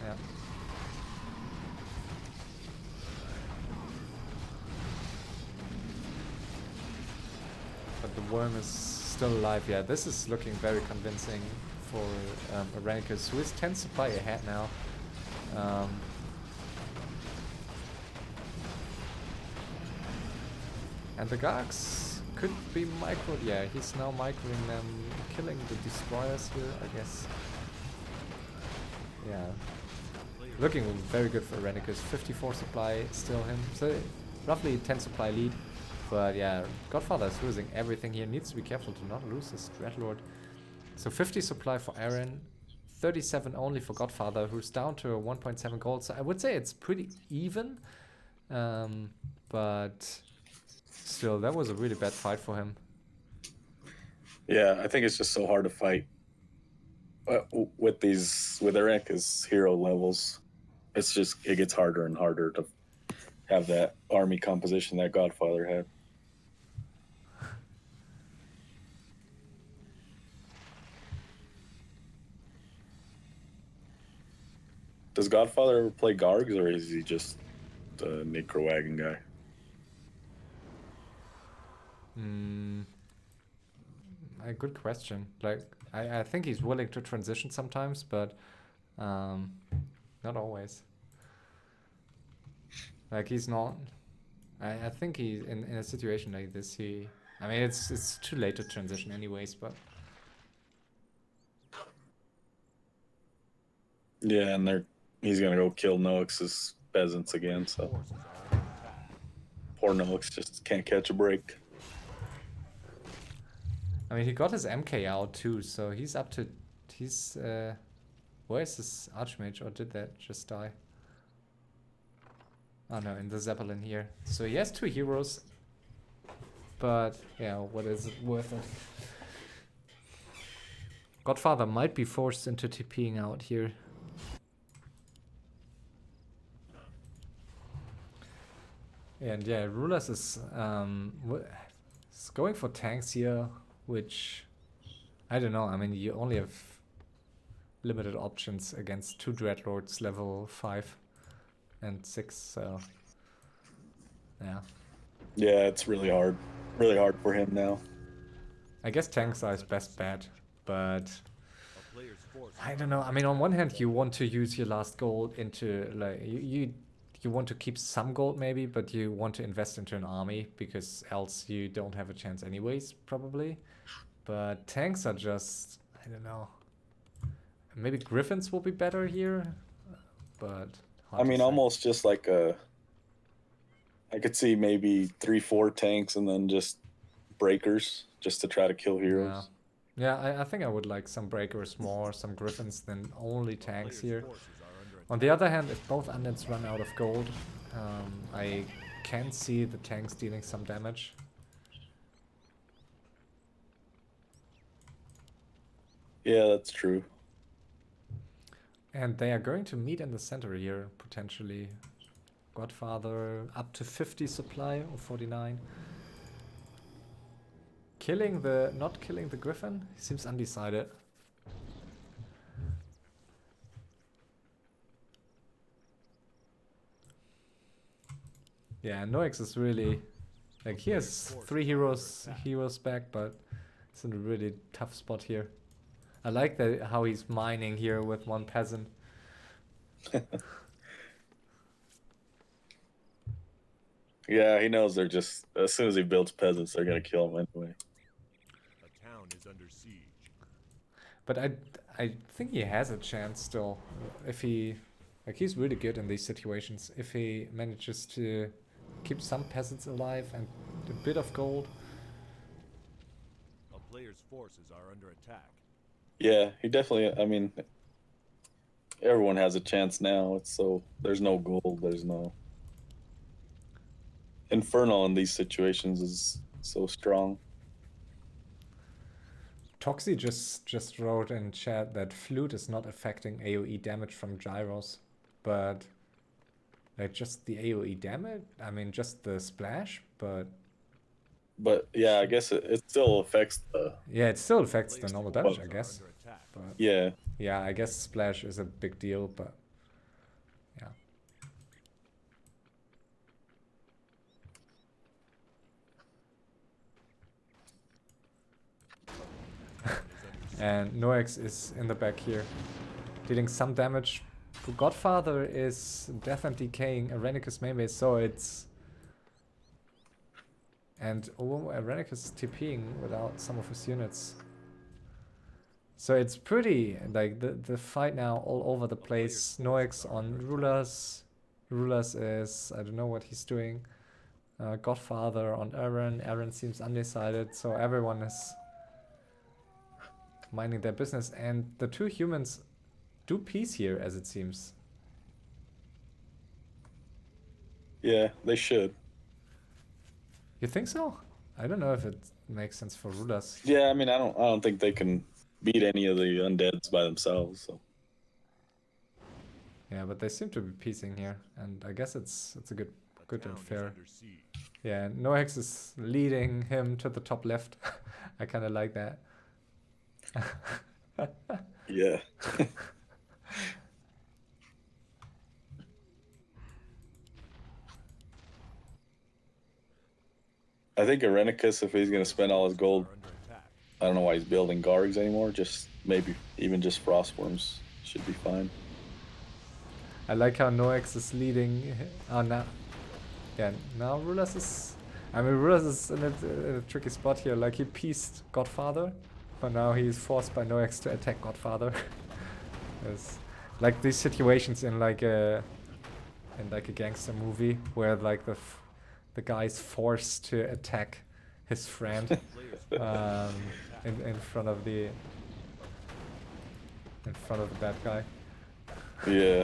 Yeah. But the worm is still alive. Yeah, this is looking very convincing for Airenikus, who is 10 supply ahead now. And the Gargs could be microed. Yeah, he's now microing them, killing the destroyers here, I guess. Yeah. Looking very good for Airenikus. 54 supply, still him. So roughly 10 supply lead. But yeah, Godfather is losing everything here. Needs to be careful to not lose his Dreadlord. So 50 supply for Aaron, 37 only for Godfather, who's down to 1.7 gold. So I would say it's pretty even. But still, that was a really bad fight for him. Yeah, I think it's just so hard to fight with Airenikus hero levels, it gets harder and harder to have that army composition that Godfather had. Does Godfather ever play Gargs, or is he just the Necro Wagon guy? A good question. Like, I think he's willing to transition sometimes, but not always. Like, he's not. I think he's in a situation like this. I mean, it's too late to transition anyways, but. Yeah, and he's gonna go kill Noexx's peasants again. So Forces are under attack. poor Noexx just can't catch a break. I mean, he got his MK out too, so he's up to. Where is his Archmage, or did that just die? Oh no, in the Zeppelin here. So he has 2 heroes. But, yeah, what is it worth it? Godfather might be forced into TPing out here. And yeah, RulaZ is going for tanks here, which I don't know. I mean, you only have limited options against 2 Dreadlords level 5 and 6, so yeah. Yeah, it's really hard for him now. I guess tanks are his best bet, but A player's forces I don't know. I mean, on one hand, you want to use your last gold into, like, you want to keep some gold maybe, but you want to invest into an army, because else you don't have a chance anyways, probably. But tanks are just, I don't know. Maybe Griffins will be better here, but hard I to mean, say. almost just like I could see maybe 3-4 tanks and then just breakers just to try to kill heroes. Yeah, I think I would like some breakers more, some Griffins than only tanks players' here. forces are under On the other hand, if both units run out of gold, I can see the tanks dealing some damage. Yeah, that's true. And they are going to meet in the center here, potentially. Godfather up to 50 supply or 49. Not killing the Griffin? He seems undecided. Yeah, Noexxx is really, like, he has 3 heroes back, but it's in a really tough spot here. I like how he's mining here with 1 peasant. Yeah, he knows they're just, as soon as he builds peasants, they're gonna kill him anyway. A town is under siege. But I think he has a chance still, if he's really good in these situations. If he manages to keep some peasants alive and a bit of gold. A player's forces are under attack. Yeah, he definitely, I mean, everyone has a chance now. There's no gold, there's no... Infernal in these situations is so strong. Toxie just wrote in chat that Flute is not affecting AoE damage from gyros, but like just the AoE damage? I mean, just the splash, but... But yeah, I guess it still affects the... Yeah, it still affects the normal damage, I Are guess. under attack. But Yeah. yeah, I guess splash is a big deal, but yeah. And Noexxx is in the back here, dealing some damage. Godfather is death and decaying Airenikus main base, so it's... And Airenikus TPing without some of his units. So it's pretty, like, the fight now all over the place. Noexxx on RulaZ. RulaZ is, I don't know what he's doing. Godfather on Eren. Eren seems undecided, so everyone is minding their business. And the 2 humans do peace here, as it seems. Yeah, they should. You think so? I don't know if it makes sense for RulaZ. Yeah, I mean, I don't think they can beat any of the undeads by themselves. So. Yeah, but they seem to be piecing here, and I guess it's a good and fair. Yeah, Noexxx is leading him to the top left. I kind of like that. Yeah. I think Airenikus, if he's going to spend all his gold, I don't know why he's building Gargs anymore. Just maybe even just Frostworms should be fine. I like how Noexxx is leading. Oh, now. Yeah, now RulaZ is... I mean, RulaZ is in a tricky spot here. Like, he pieced Godfather, but now he's forced by Noexxx to attack Godfather. It's like these situations in like a gangster movie where like the guy's forced to attack his friend in front of the bad guy. Yeah,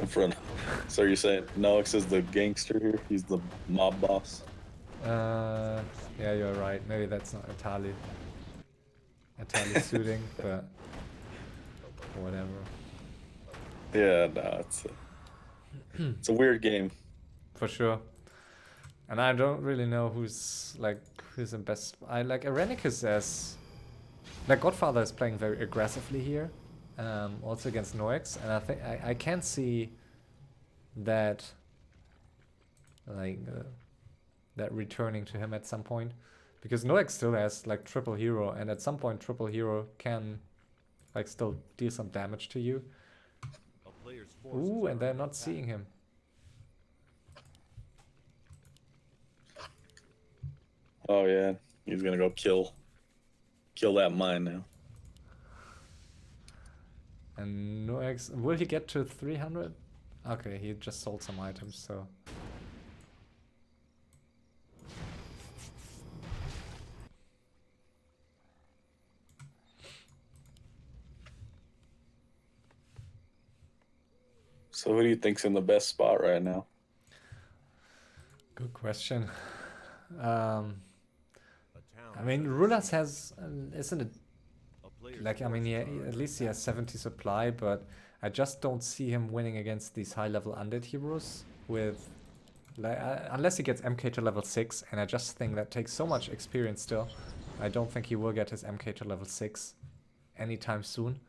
in front. So you're saying Noexxx is the gangster here? He's the mob boss? Yeah, you're right. Maybe that's not entirely suiting, but whatever. Yeah, no, it's a weird game. For sure. And I don't really know who's in best. I like Airenikus as like Godfather is playing very aggressively here, also against Noexxx, and I think I can see that that returning to him at some point, because Noexxx still has like triple hero, and at some point triple hero can like still deal some damage to you. Ooh, and they're not seeing him. Oh yeah, he's gonna go kill that mine now. And Noexxx, will he get to 300? Okay, he just sold some items, so. So who do you think's in the best spot right now? Good question. I mean, RulaZ has, isn't it? Like, I mean, yeah, at least he has 70 supply, but I just don't see him winning against these high-level undead heroes with, like, unless he gets MK to level 6, and I just think that takes so much experience still. I don't think he will get his MK to level 6 anytime soon.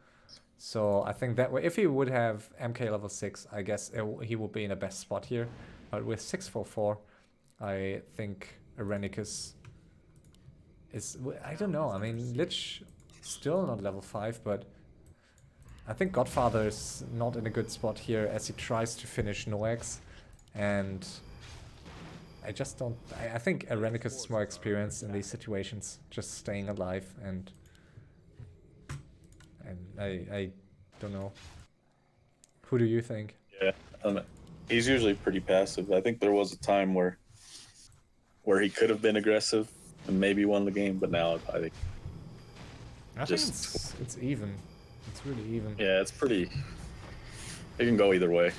So I think that way, if he would have MK level 6, I guess he would be in the best spot here. But with 644, I think Airenikus is, I don't know, I mean, Lich still not level 5, but I think Godfather is not in a good spot here as he tries to finish Noexxx, and I just don't, I think Airenikus is more experienced in these situations, just staying alive, and I don't know. Who do you think? Yeah, he's usually pretty passive. I think there was a time where he could have been aggressive and maybe won the game, but now I think it's even. It's really even. Yeah, it's pretty. It can go either way.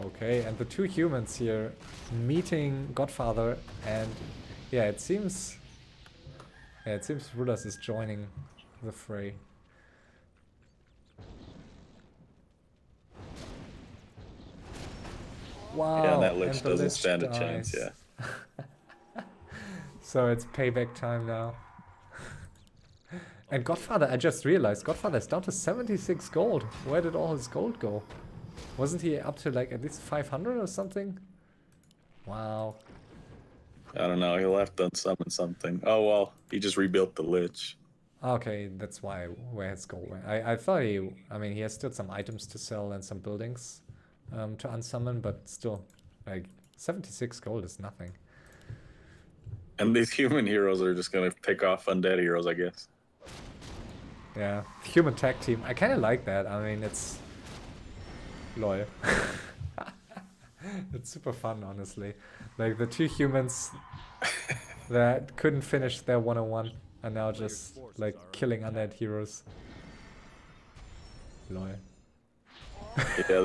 Okay, and the two humans here meeting Godfather, and yeah, it seems RulaZ is joining the fray. Wow, yeah, and that Lich and the doesn't Lich stand dies. a chance, yeah. So it's payback time now. And Godfather, I just realized, Godfather is down to 76 gold. Where did all his gold go? Wasn't he up to like at least 500 or something? Wow. I don't know, he'll have to unsummon something. Oh well, he just rebuilt the Lich. Okay, that's where his gold went. I thought I mean, he has still some items to sell and some buildings to unsummon, but still, like, 76 gold is nothing. And these human heroes are just gonna pick off undead heroes, I guess. Yeah, human tag team. I kind of like that. I mean, it's loyal. It's super fun, honestly. Like, the two humans that couldn't finish their 101 are now just, like, killing undead heroes. Loyal. Yeah,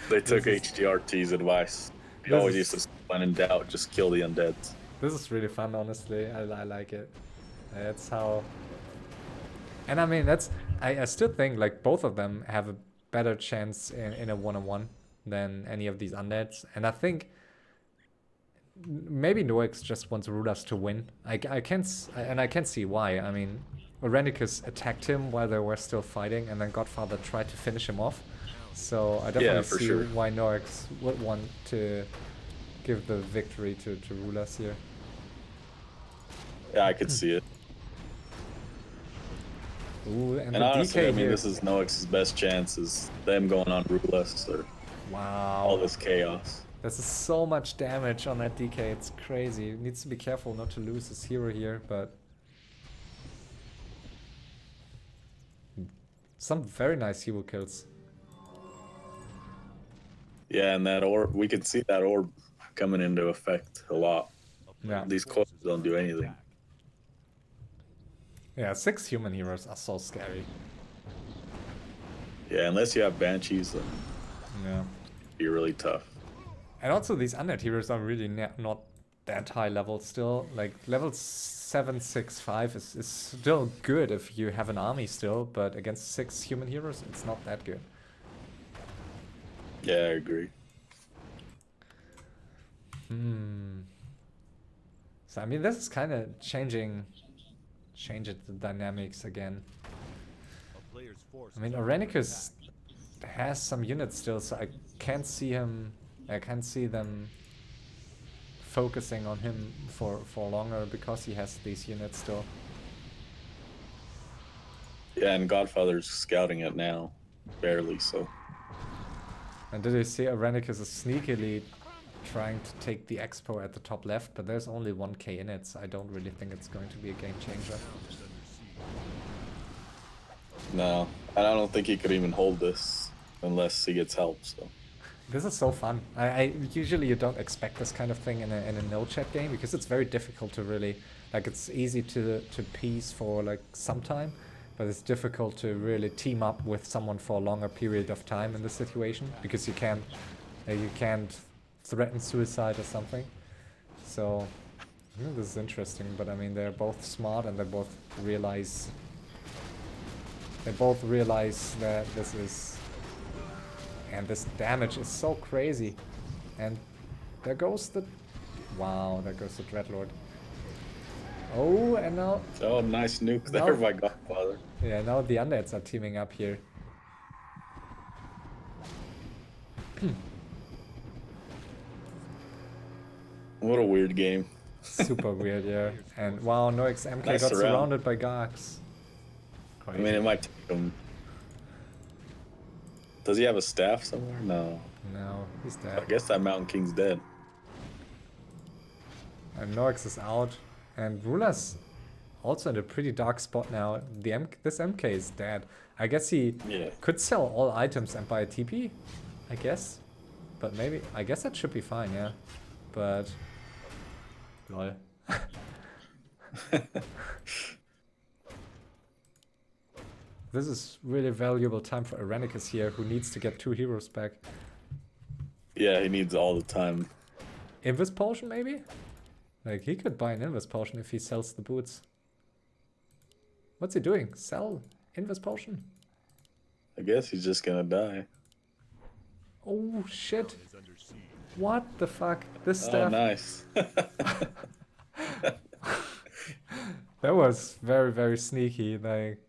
they took HDRT's advice. He always used to say, when in doubt, just kill the undeads. This is really fun, honestly. I like it. That's how. And I mean, I still think like both of them have a better chance in a one-on-one than any of these undeads. And I think maybe Noexxx just wants RulaZ to win. I can see why. I mean, Airenikus attacked him while they were still fighting, and then Godfather tried to finish him off. So I definitely for see sure. why Noexxx would want to give the victory to RulaZ here. Yeah, I could see it. Ooh, and the honestly, DK I mean, here. this is Noexx's best chance, is them going on RulaZ or Wow. all this chaos. This is so much damage on that DK, it's crazy. Needs to be careful not to lose his hero here, but... some very nice hero kills. Yeah, and that orb, we could see that orb coming into effect a lot. Yeah. These coils don't do anything. Yeah, 6 human heroes are so scary. Yeah, unless you have Banshees, then Yeah. it'd be really tough. And also these undead heroes are really not that high level still. Like level 765 is still good if you have an army still, but against 6 human heroes it's not that good. Yeah, I agree. So I mean this is kind of changing the dynamics again. I mean Airenikus has some units still, so I can't see them focusing on him for longer because he has these units still. Yeah, and Godfather's scouting it now, barely so. And did you see Airenikus is sneakily trying to take the expo at the top left, but there's only 1k in it, so I don't really think it's going to be a game changer. No, and I don't think he could even hold this unless he gets help, so. This is so fun. I usually you don't expect this kind of thing in a no chat game because it's very difficult to really, like, it's easy to piece for like some time, but it's difficult to really team up with someone for a longer period of time in this situation because you can't threaten suicide or something. So this is interesting, but I mean they're both smart and they both realize that this is. And this damage is so crazy. And there goes the... wow, there goes the Dreadlord. Oh, and now... oh, nice nuke there by Godfather. yeah, now the undeads are teaming up here. What a weird game. Super weird, yeah. And wow, Noexxx MK Nice got surround. surrounded by Gargs. I mean, it might take him. Does he have a staff somewhere? No. No, he's I dead. guess that Mountain King's dead. And Noexxx is out. And RulaZ also in a pretty dark spot now. This MK is dead. I guess he could sell all items and buy a TP, I guess. But maybe, I guess that should be fine, yeah. But, lol. This is really valuable time for Airenikus here, who needs to get 2 heroes back. Yeah, he needs all the time. Invis potion, maybe? Like, he could buy an Invis potion if he sells the boots. What's he doing? Sell Invis potion? I guess he's just gonna die. Oh, shit. What the fuck? This Oh, stuff. nice. That was very, very sneaky. Like,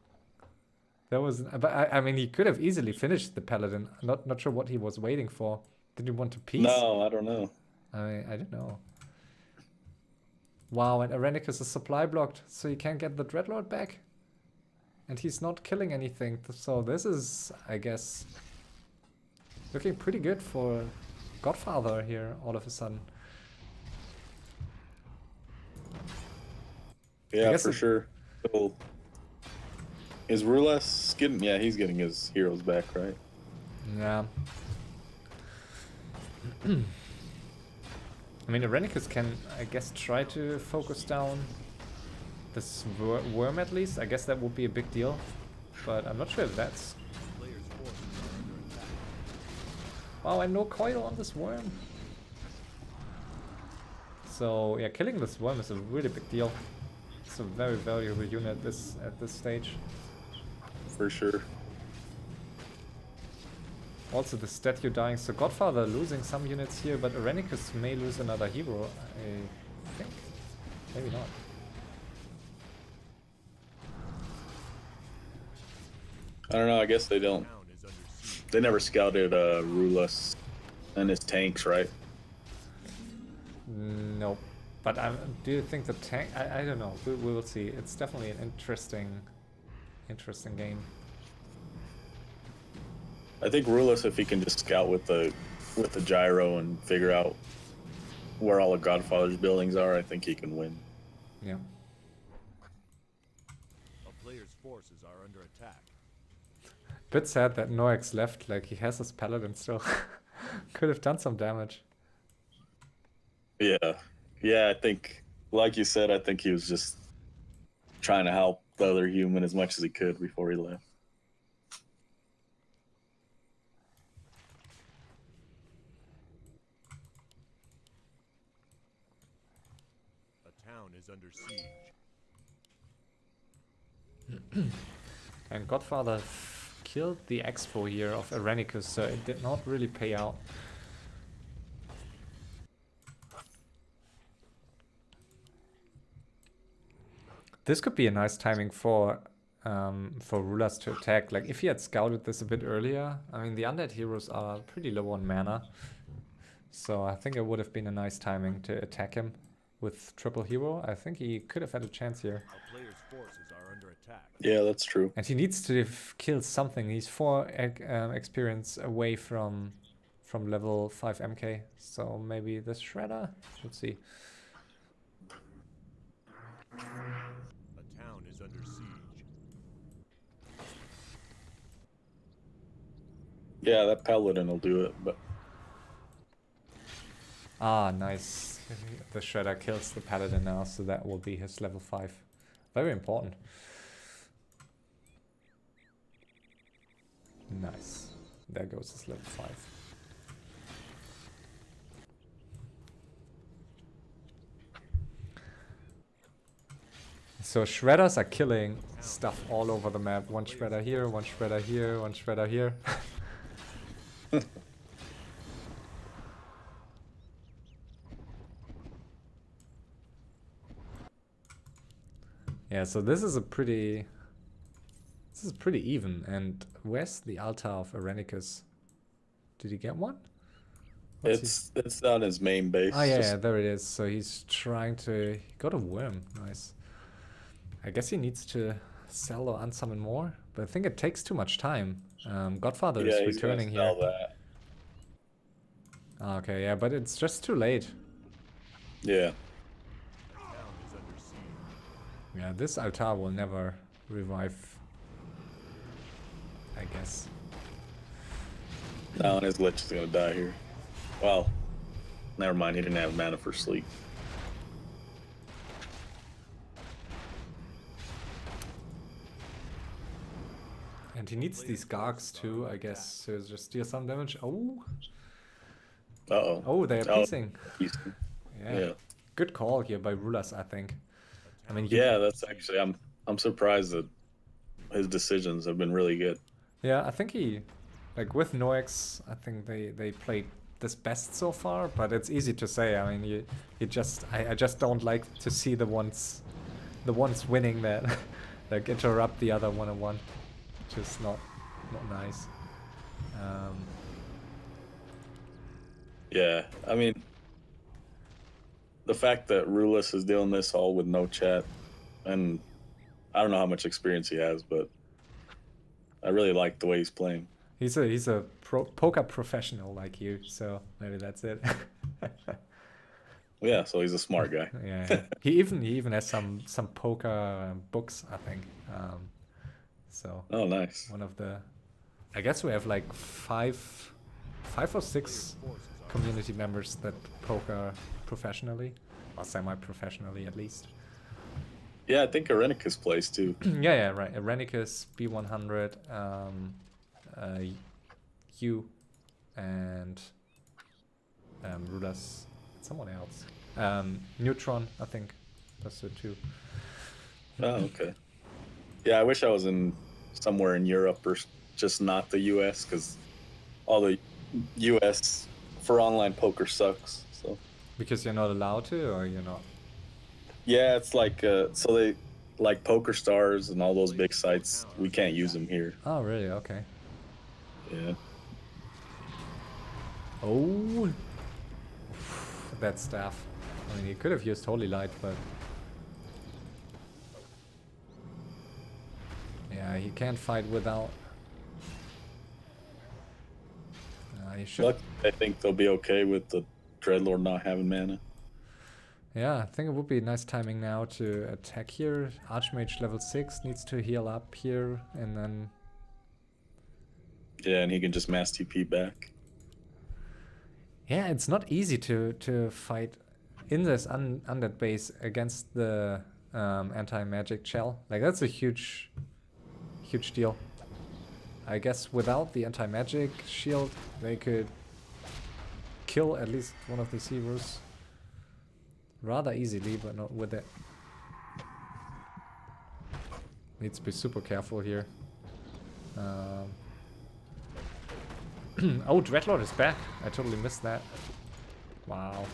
that was. But I mean, he could have easily finished the paladin. Not sure what he was waiting for. Did he want to piece? No, I don't know. I don't know. Wow, and Airenikus is supply blocked, so he can't get the Dreadlord back. And he's not killing anything. So this is, I guess, looking pretty good for Godfather here all of a sudden. Yeah, for sure. So, is RulaZ getting? Yeah, he's getting his heroes back, right? Yeah. I mean, Airenikus can, I guess, try to focus down this worm at least. I guess that would be a big deal. But I'm not sure if that's... wow, and no coil on this worm. So, yeah, killing this worm is a really big deal. a very valuable unit at this stage. For sure. Also the statue dying, so Godfather losing some units here, but Airenikus may lose another hero, I think. Maybe not. I don't know, I guess they don't. They never scouted RulaZ and his tanks, right? No. But do you think the tank... I don't know. We will see. It's definitely an interesting game. I think RulaZ, if he can just scout with the gyro and figure out where all of Godfather's buildings are, I think he can win. Yeah. A player's forces are under attack. Bit sad that Noexxx left. Like, he has his paladin still. Could have done some damage. Yeah. Yeah, I think, like you said, I think he was just trying to help the other human as much as he could before he left. A town is under siege. And Godfather killed the expo here of Airenikus, so it did not really pay out. This could be a nice timing for RulaZ to attack. Like, if he had scouted this a bit earlier, I mean, the undead heroes are pretty low on mana. So I think it would have been a nice timing to attack him with triple hero. I think he could have had a chance here. A player's forces are under attack. Yeah, that's true. And he needs to kill something. He's 4 experience away from level 5 MK. So maybe the Shredder? Let's see. A town is under siege. Yeah, that paladin will do it, but Ah, nice. The Shredder kills the Paladin now, so that will be his level 5. Very important. Nice. There goes his level 5. So Shredders are killing stuff all over the map. One Shredder here, one Shredder here, one Shredder here. Yeah, so this is pretty even. And where's the altar of Airenikus? Did he get one? it's on his main base. Oh yeah, there it is. So he's trying to... He got a worm. Nice. I guess he needs to sell or unsummon more, but I think it takes too much time. Godfather is returning here. That. Okay, yeah, but it's just too late. Yeah. Yeah, this altar will never revive, I guess. No, and his Lich is gonna die here. Well, never mind, he didn't have mana for sleep. And he needs these Gargs too, I guess, to just deal some damage. Oh! Uh-oh. Oh, they are piecing. Yeah. Yeah. Good call here by RulaZ, I think. I mean, Yeah, that's actually, I'm surprised that his decisions have been really good. Yeah, I think he, like with Noexxx, I think they played this best so far, but it's easy to say. I mean, I just don't like to see the ones winning that like interrupt the other one-on-one. Just not nice. Yeah, I mean, the fact that RulaZ is doing this all with no chat, and I don't know how much experience he has, but I really like the way he's playing. He's a poker professional like you, so maybe that's it. Yeah, so he's a smart guy. Yeah, he even has some poker books, I think. So. Oh, nice. One of the, I guess we have like five or six community members that poker professionally, or semi-professionally at least. Yeah, I think Airenikus plays too. Yeah, right. Airenikus, B100, you, and RulaZ, someone else. Neutron, I think, that's it too. Oh, okay. Yeah, I wish I was in somewhere in Europe or just not the U.S. because all the U.S. for online poker sucks. So Because you're not allowed to, or you're not? yeah, it's like so they like Poker Stars and all those big sites. We can't use them here. Oh, really? Okay. Yeah. Oh, that staff. I mean, he could have used Holy Light, but yeah, he can't fight without. He should. Luckily, I think they'll be okay with the Dreadlord not having mana. Yeah, I think it would be nice timing now to attack here. Archmage level 6 needs to heal up here, and then... Yeah, and he can just mass TP back. Yeah, it's not easy to fight in this undead base against the anti-magic shell. Like, that's a huge deal. I guess without the anti-magic shield, they could kill at least one of these heroes rather easily, but not with it. Needs to be super careful here. Oh, Dreadlord is back. I totally missed that. Wow.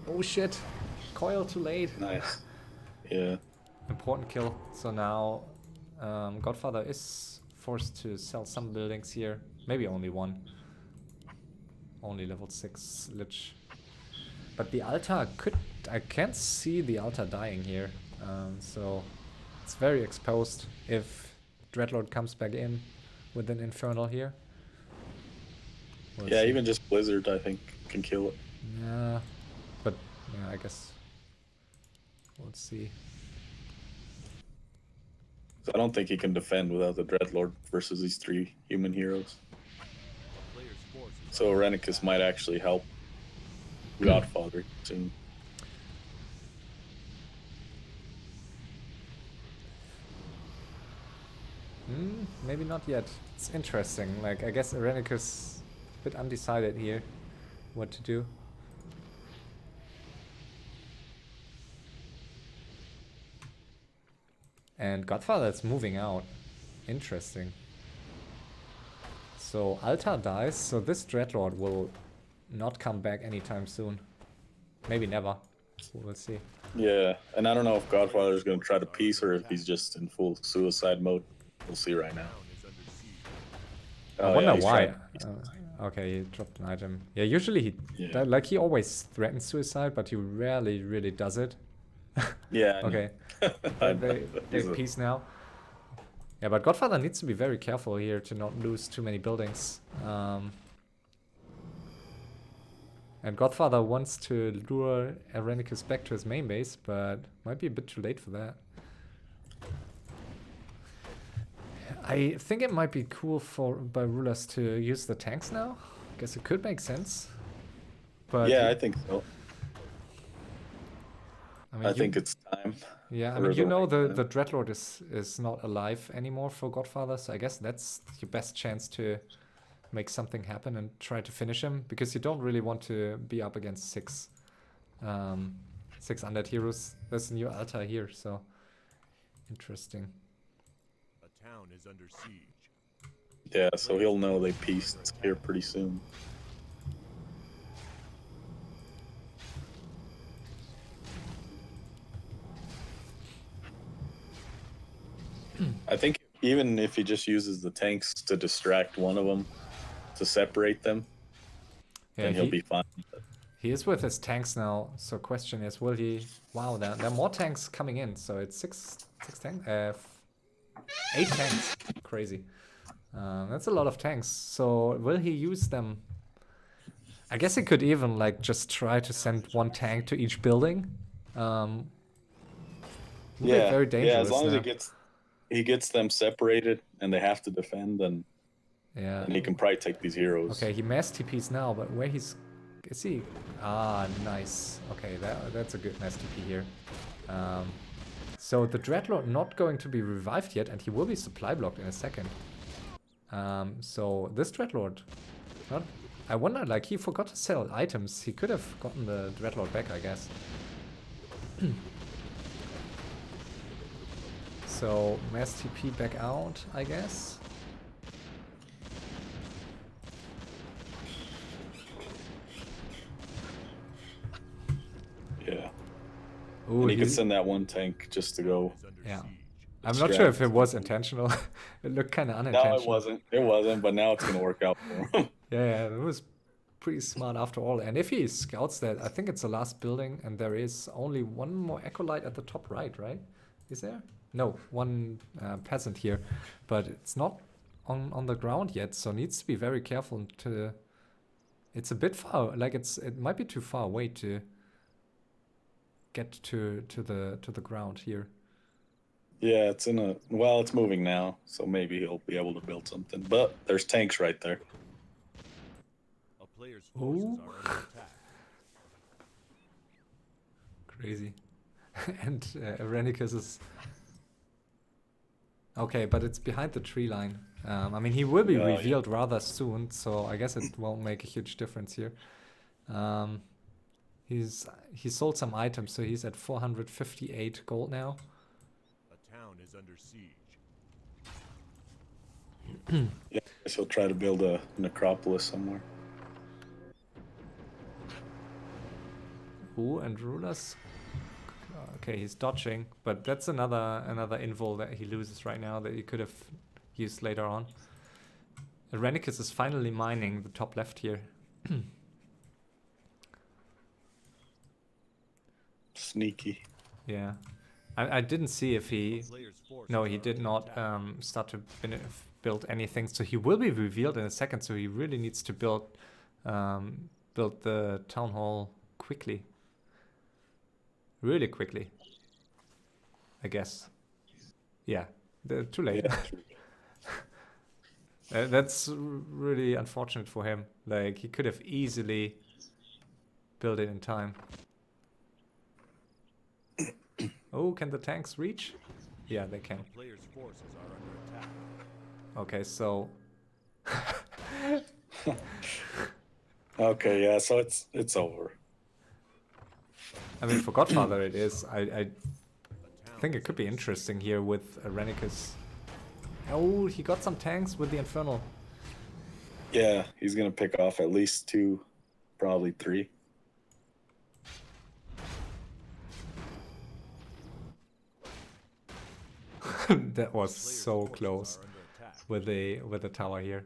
Oh shit. Coil too late. Nice. Yeah. Important kill. So now Godfather is forced to sell some buildings here. Maybe only one. Only level 6 Lich. But the altar could... I can't see the altar dying here. So it's very exposed if Dreadlord comes back in with an Infernal here. Yeah, even just Blizzard, I think, can kill it. Yeah, but yeah, I guess we'll see. I don't think he can defend without the Dreadlord versus these 3 human heroes. So Airenikus might actually help Godfather soon. Maybe not yet. It's interesting. Like, I guess Airenikus a bit undecided here what to do. And Godfather is moving out. Interesting. So Altar dies, so this Dreadlord will not come back anytime soon. Maybe never. We'll see. Yeah, and I don't know if Godfather is going to try to piece or if he's just in full suicide mode. We'll see right now. I wonder why. Okay, he dropped an item. Yeah, usually he always threatens suicide, but he rarely really does it. Yeah. Okay. They peace now. Yeah, but Godfather needs to be very careful here to not lose too many buildings. And Godfather wants to lure Airenikus back to his main base, but might be a bit too late for that. I think it might be cool by RulaZ to use the tanks now. Guess it could make sense. But yeah, I think so. I mean, I think it's time. Yeah, I mean, you know, the Dreadlord is not alive anymore for Godfather, so I guess that's your best chance to make something happen and try to finish him, because you don't really want to be up against six undead heroes. There's a new altar here, so interesting. A town is under siege. Yeah, so he'll know they pieced here pretty soon. I think even if he just uses the tanks to distract one of them, to separate them, then he'll be fine. He is with his tanks now, so question is, will he... Wow, there are more tanks coming in, so it's six tanks? 8 tanks. Crazy. That's a lot of tanks. So will he use them? I guess he could even like just try to send one tank to each building. Yeah, very dangerous. Yeah, as long as he gets them separated and they have to defend, then he can probably take these heroes. Okay, he mass TPs now, but where is he? Ah, nice. Okay, that's a good mass TP here. So the Dreadlord not going to be revived yet, and he will be supply blocked in a second. So this Dreadlord, I wonder, like, he forgot to sell items. He could have gotten the Dreadlord back, I guess. so mass TP back out, I guess. Yeah. Ooh, And he could send that one tank just to go. Yeah. I'm not sure if it distract. was intentional. It looked kind of No, unintentional. it wasn't. It wasn't, but now it's going to work out for him. Yeah, it was pretty smart after all. And if he scouts that, I think it's the last building, and there is only one more acolyte at the top right, right? Is there? No, one peasant here, but it's not on the ground yet, so needs to be very careful to. It's a bit far, like it might be too far away to get to the ground here. Yeah, it's in a. Well, it's moving now, so maybe he'll be able to build something. But there's tanks right there. A player's forces Ooh. are under attack. Crazy. And Airenikus is... Okay, but it's behind the tree line. I mean, he will be Yeah, revealed rather soon, so I guess it won't make a huge difference here. He sold some items, so he's at 458 gold now. A town is under siege. Yeah, I guess he'll try to build a necropolis somewhere. Ooh, and RulaZ. Okay, he's dodging, but that's another invul that he loses right now that he could have used later on. Airenikus is finally mining the top left here. Sneaky. Yeah, I didn't see if he... A player's forces No, he are did under not attack. start to build anything, so he will be revealed in a second, so he really needs to build the town hall quickly. Really quickly. I guess. Yeah, too late. Yeah. That's really unfortunate for him. Like, he could have easily built it in time. Oh, can the tanks reach? Yeah, they can. A player's forces are under attack. Okay, so... Okay, yeah, so it's over. I mean, for Godfather it is. I A town think it is could be under interesting here with Airenikus. Oh, he got some tanks with the Infernal. Yeah, he's gonna pick off at least 2, probably 3. That was Player's so forces close are under attack. with the tower here.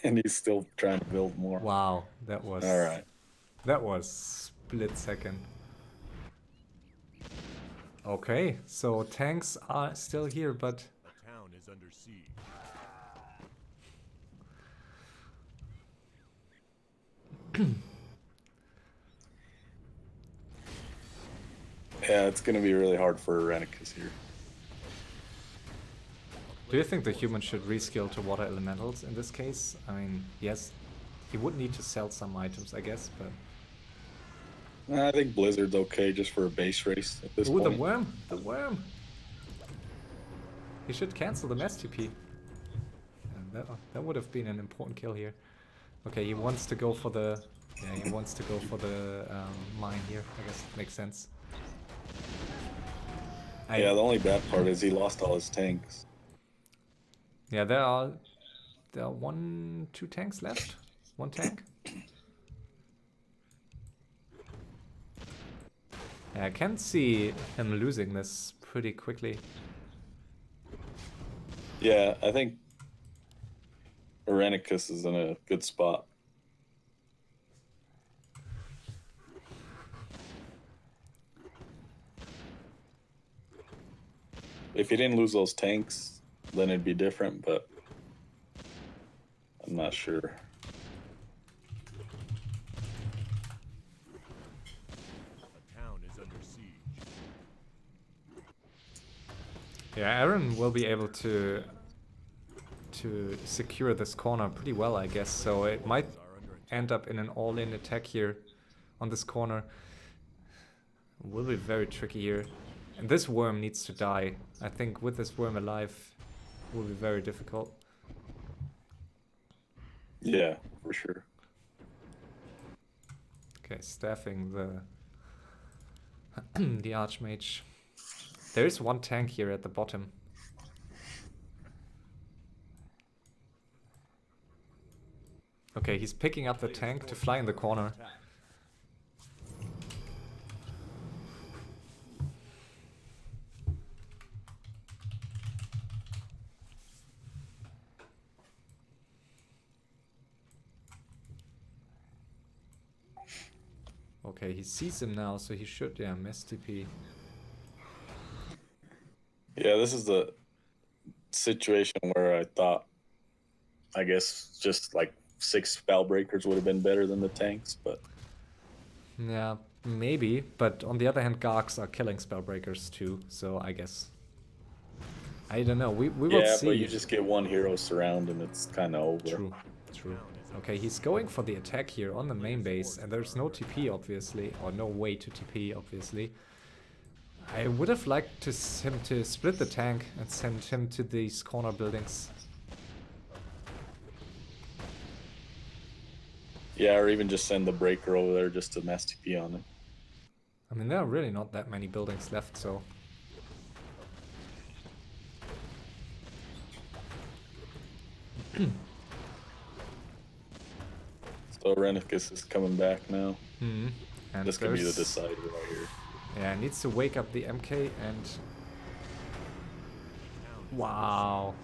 And he's still trying to build more. Wow, that was... All right. That was split second. Okay, so tanks are still here, but... A town is under siege. Yeah, it's gonna be really hard for Airenikus here. Do you think the human should reskill to water elementals in this case? I mean, yes, he would need to sell some items, I guess, but... I think Blizzard's okay just for a base race at this Ooh, point. the worm! The worm! He should cancel the mass TP. And that would have been an important kill here. Okay, he wants to go for the... Yeah, he wants to go for the mine here. I guess it makes sense. Yeah, the only bad part is he lost all his tanks. Yeah, there are 2 tanks left. 1 tank. Yeah, I can see him losing this pretty quickly. Yeah, I think Airenikus is in a good spot. If he didn't lose those tanks, then it'd be different, but I'm not sure. A town is under siege. Yeah, Aaron will be able to secure this corner pretty well, I guess. So it might Are under attack. end up in an all-in attack here on this corner. Will be very tricky here. And this worm needs to die. I think with this worm alive, it will be very difficult. Yeah, for sure. Okay, staffing the the Archmage. There is one tank here at the bottom. Okay, he's picking up the tank to fly in the corner. Okay, he sees him now, so he should, yeah, miss TP. Yeah, this is the situation where I thought, I guess, just like 6 spell breakers would have been better than the tanks, but Yeah, maybe, but on the other hand, Gargs are killing spellbreakers too, so I guess. I don't know, we will see. But you just get one hero surround and it's kind of over. True, true. Okay, he's going for the attack here on the main base, and there's no TP, obviously, or no way to TP, obviously. I would have liked him to split the tank and send him to these corner buildings. Yeah, or even just send the breaker over there just to mass TP on it. I mean, there are really not that many buildings left, so... So Airenikus is coming back now. Mm-hmm. And this could be the decider right here. Yeah, needs to wake up the MK and... Wow.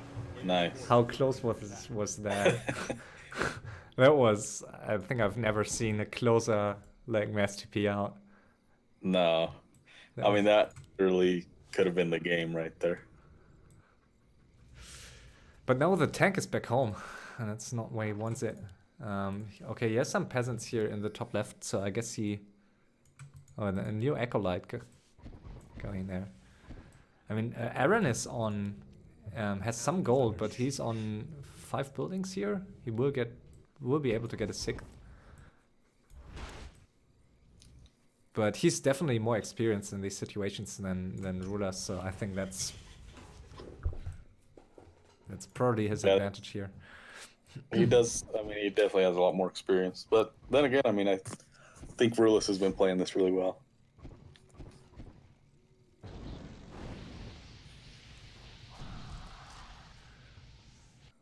Nice. How close was that? That was... I think I've never seen a closer like mass TP out. No. I mean, that really could have been the game right there. But now the tank is back home, and that's not where he wants it. Okay, he has some peasants here in the top left, so I guess he... Oh, and a new Acolyte going there. I mean, Aaron is on... has some gold, but he's on 5 buildings here. He will be able to get a 6th. But he's definitely more experienced in these situations than RulaZ, so I think that's probably his advantage here. He does. I mean, he definitely has a lot more experience. But then again, I mean, I think RulaZ has been playing this really well.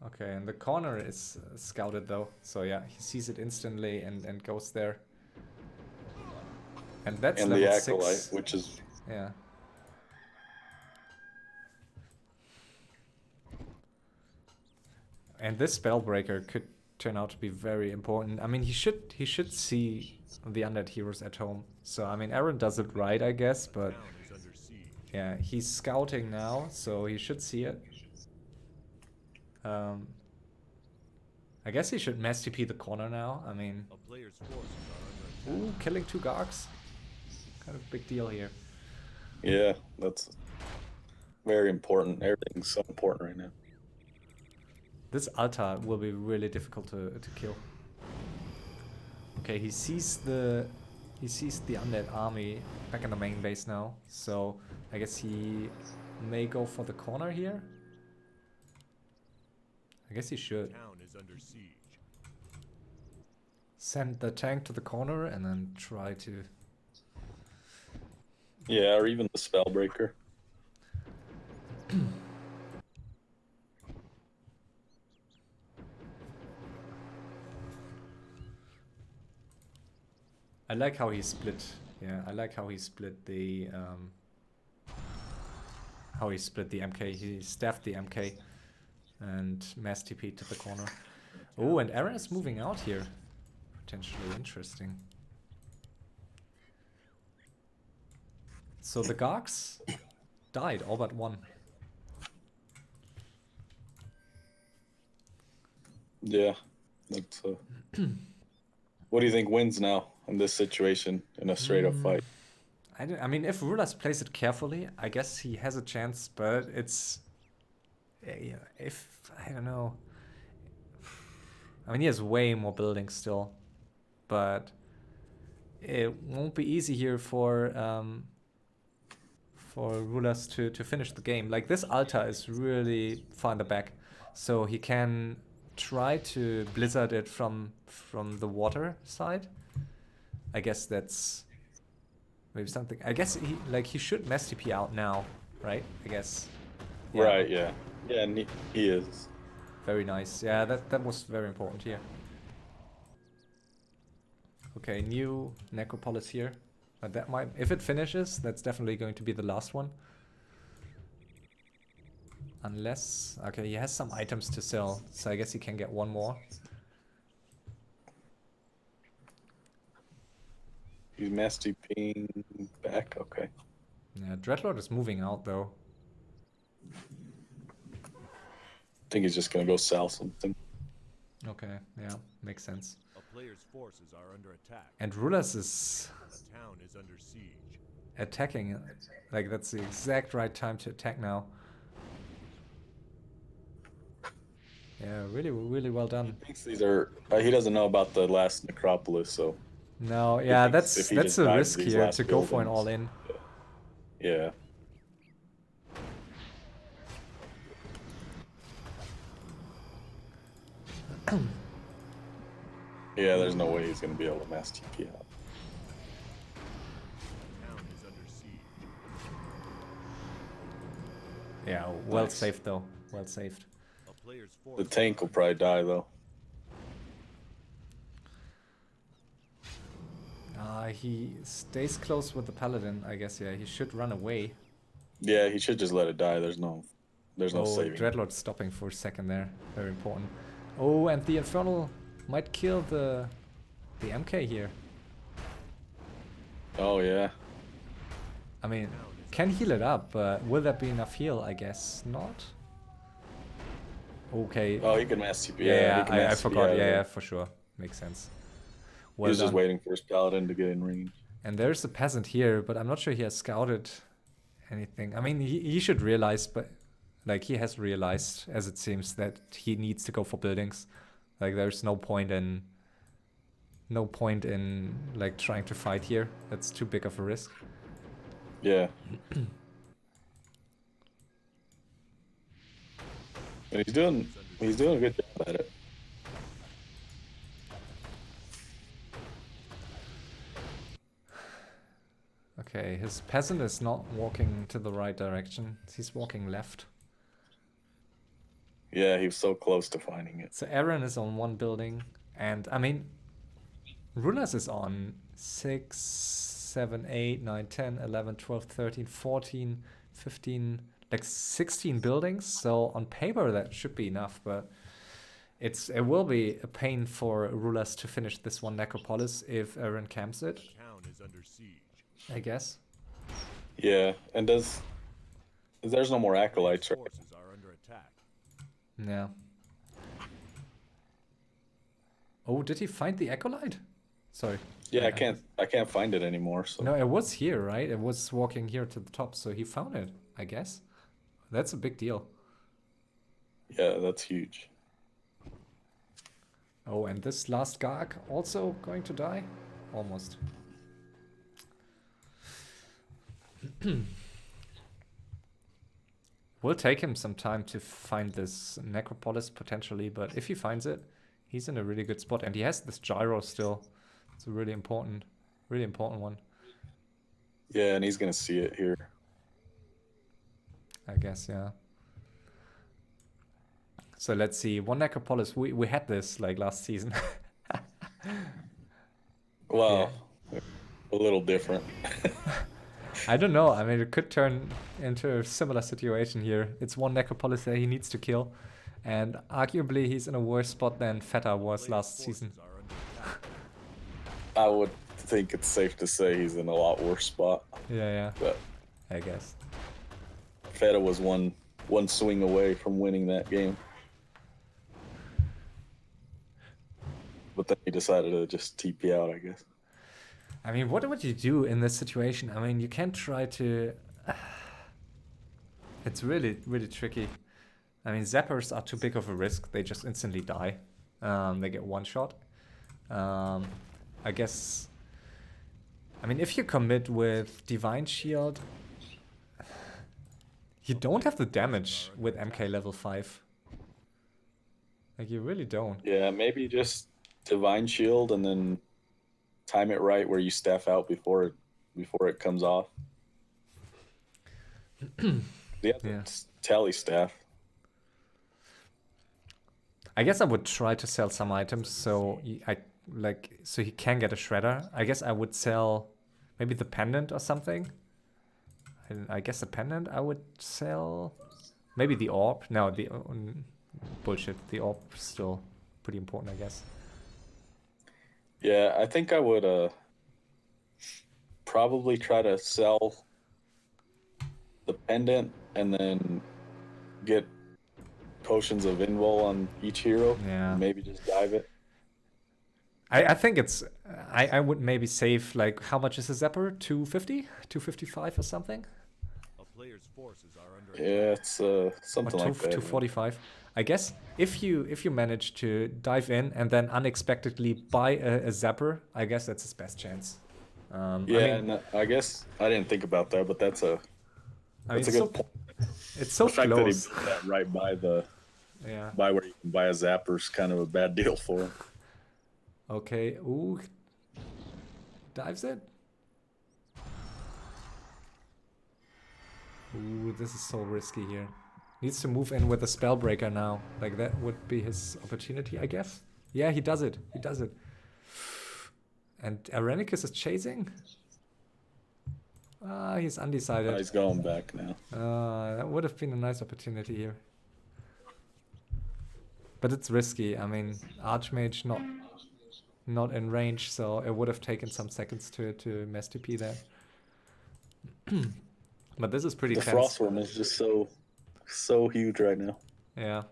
Okay, and the corner is scouted though, so yeah, he sees it instantly and goes there. And that's and level the Acolyte, 6. which is... Yeah. And this Spellbreaker could turn out to be very important. I mean, he should see the undead heroes at home. So I mean, Aaron does it right, I guess, but yeah, he's scouting now, so he should see it. I guess he should mass TP the corner now. I mean, ooh, killing 2 Gargs. Kind of big deal here. Yeah, that's very important. Everything's so important right now. This altar will be really difficult to kill. Okay, he sees the undead army back in the main base now, so I guess he may go for the corner here. I guess he should. Town is under siege. Send the tank to the corner and then try to... Yeah, or even the Spellbreaker. I like how he split. Yeah, I like how he split the MK. He staffed the MK and mass TP to the corner. Oh, and Aaron is moving out here. Potentially interesting. So the Gargs died, all but one. Yeah, that's. What do you think wins now in this situation in a straight-up fight? I mean, if RulaZ plays it carefully, I guess he has a chance, but it's... I don't know. I mean, he has way more buildings still, but it won't be easy here for RulaZ to finish the game. Like, this altar is really far in the back, so he can try to blizzard it from the water side. I guess that's maybe something. I guess he should mass TP out now right? I guess. Right, yeah. Yeah, and he is. Very nice. Yeah, that was very important here. Okay, new necropolis here. That might, if it finishes, that's definitely going to be the last one. Unless, okay, he has some items to sell, so I guess he can get one more. He's mass TPing back, okay. Yeah, Dreadlord is moving out though. I think he's just gonna go sell something. Okay, yeah, makes sense. A player's forces are under attack. And RulaZ is The town is under siege. attacking. Like, that's the exact right time to attack now. Yeah, really, really well done. He thinks these are. He doesn't know about the last necropolis, so. No, yeah, that's a risk here to go for an buildings. all-in. Yeah. Yeah, there's no way he's gonna be able to mass TP out. The town is under siege. Yeah, well Nice. saved though. Well saved. A player's The forces tank will probably die though. He stays close with the paladin, I guess. Yeah, he should run away. Yeah, he should just let it die. There's no saving. Dreadlord stopping for a second there. Very important. Oh, and the Infernal might kill the MK here. Oh yeah. I mean, can heal it up, but will that be enough heal? I guess not. Okay. Oh, he can mass TP. Yeah, he can I mass TP forgot. out of Yeah, there. yeah, for sure. Makes sense. Well He's just done. waiting for his paladin to get in range. And there's a peasant here, but I'm not sure he has scouted anything. I mean, he should realize, but like he has realized, as it seems, that he needs to go for buildings. Like there's no point in like trying to fight here. That's too big of a risk. Yeah. And he's doing a good job at it. Okay, his peasant is not walking to the right direction. He's walking left. Yeah, he was so close to finding it. So Aaron is on one building, and I mean, RulaZ is on 6, 7, 8, 9, 10, 11, 12, 13, 14, 15, like 16 buildings. So on paper that should be enough, but it will be a pain for RulaZ to finish this one necropolis if Aaron camps it, The town is under siege. I guess. Yeah, and there's no more acolytes, right? Forces are under attack. Yeah. Oh, did he find the acolyte? Sorry. Yeah, I can't find it anymore. So No, it was here, right? It was walking here to the top, so he found it, I guess. That's a big deal. yeah, that's huge. Oh, and this last Garg also going to die? Almost. Will take him some time to find this necropolis potentially, but if he finds it, he's in a really good spot. And he has this gyro still. It's a really important one, Yeah, and he's gonna see it here. I guess, yeah. So let's see. One necropolis. We had this like last season. Well, a little different. I don't know. I mean, it could turn into a similar situation here. It's one necropolis that he needs to kill, and arguably he's in a worse spot than Feta was last season. Forces are under attack. I would think it's safe to say he's in a lot worse spot. Yeah, But I guess. Feta was one swing away from winning that game. But then he decided to just TP out, I guess. I mean, what would you do in this situation? I mean, you can't try to... It's really, really tricky. I mean, zappers are too big of a risk. They just instantly die. They get one shot. I guess... I mean, if you commit with Divine Shield, you don't have the damage with MK level 5. Like, you really don't. Yeah, maybe just Divine Shield and then time it right where you staff out before it comes off. Yeah, Yeah. tally staff. I guess I would try to sell some items so so he can get a shredder. I guess I would sell maybe the pendant or something. And I guess the pendant I would sell. Maybe the orb. No, the bullshit. The orb is still pretty important, I guess. Yeah, I think I would probably try to sell the pendant and then get potions of invul on each hero. Yeah. And maybe just dive it. I think it's I would maybe save like how much is a zapper? 250? 255 or something? A player's forces are under Yeah, attack. it's something like that. 245. I guess if you manage to dive in and then unexpectedly buy a zapper, I guess that's his best chance. Yeah, I mean, and I guess I didn't think about that, but that's a good point. It's so The fact close. that he built that right by Yeah. by where you can buy a zapper is kind of a bad deal for him. Okay. Ooh. Dives it. Ooh, this is so risky here. Needs to move in with a Spellbreaker now. Like, that would be his opportunity, I guess. Yeah, he does it. He does it. And Airenikus is chasing? He's undecided. He's going back now. That would have been a nice opportunity here. But it's risky. I mean, Archmage not in range, so it would have taken some seconds to mess TP there. But this is pretty The tense. Frostworm is just so huge right now. Yeah.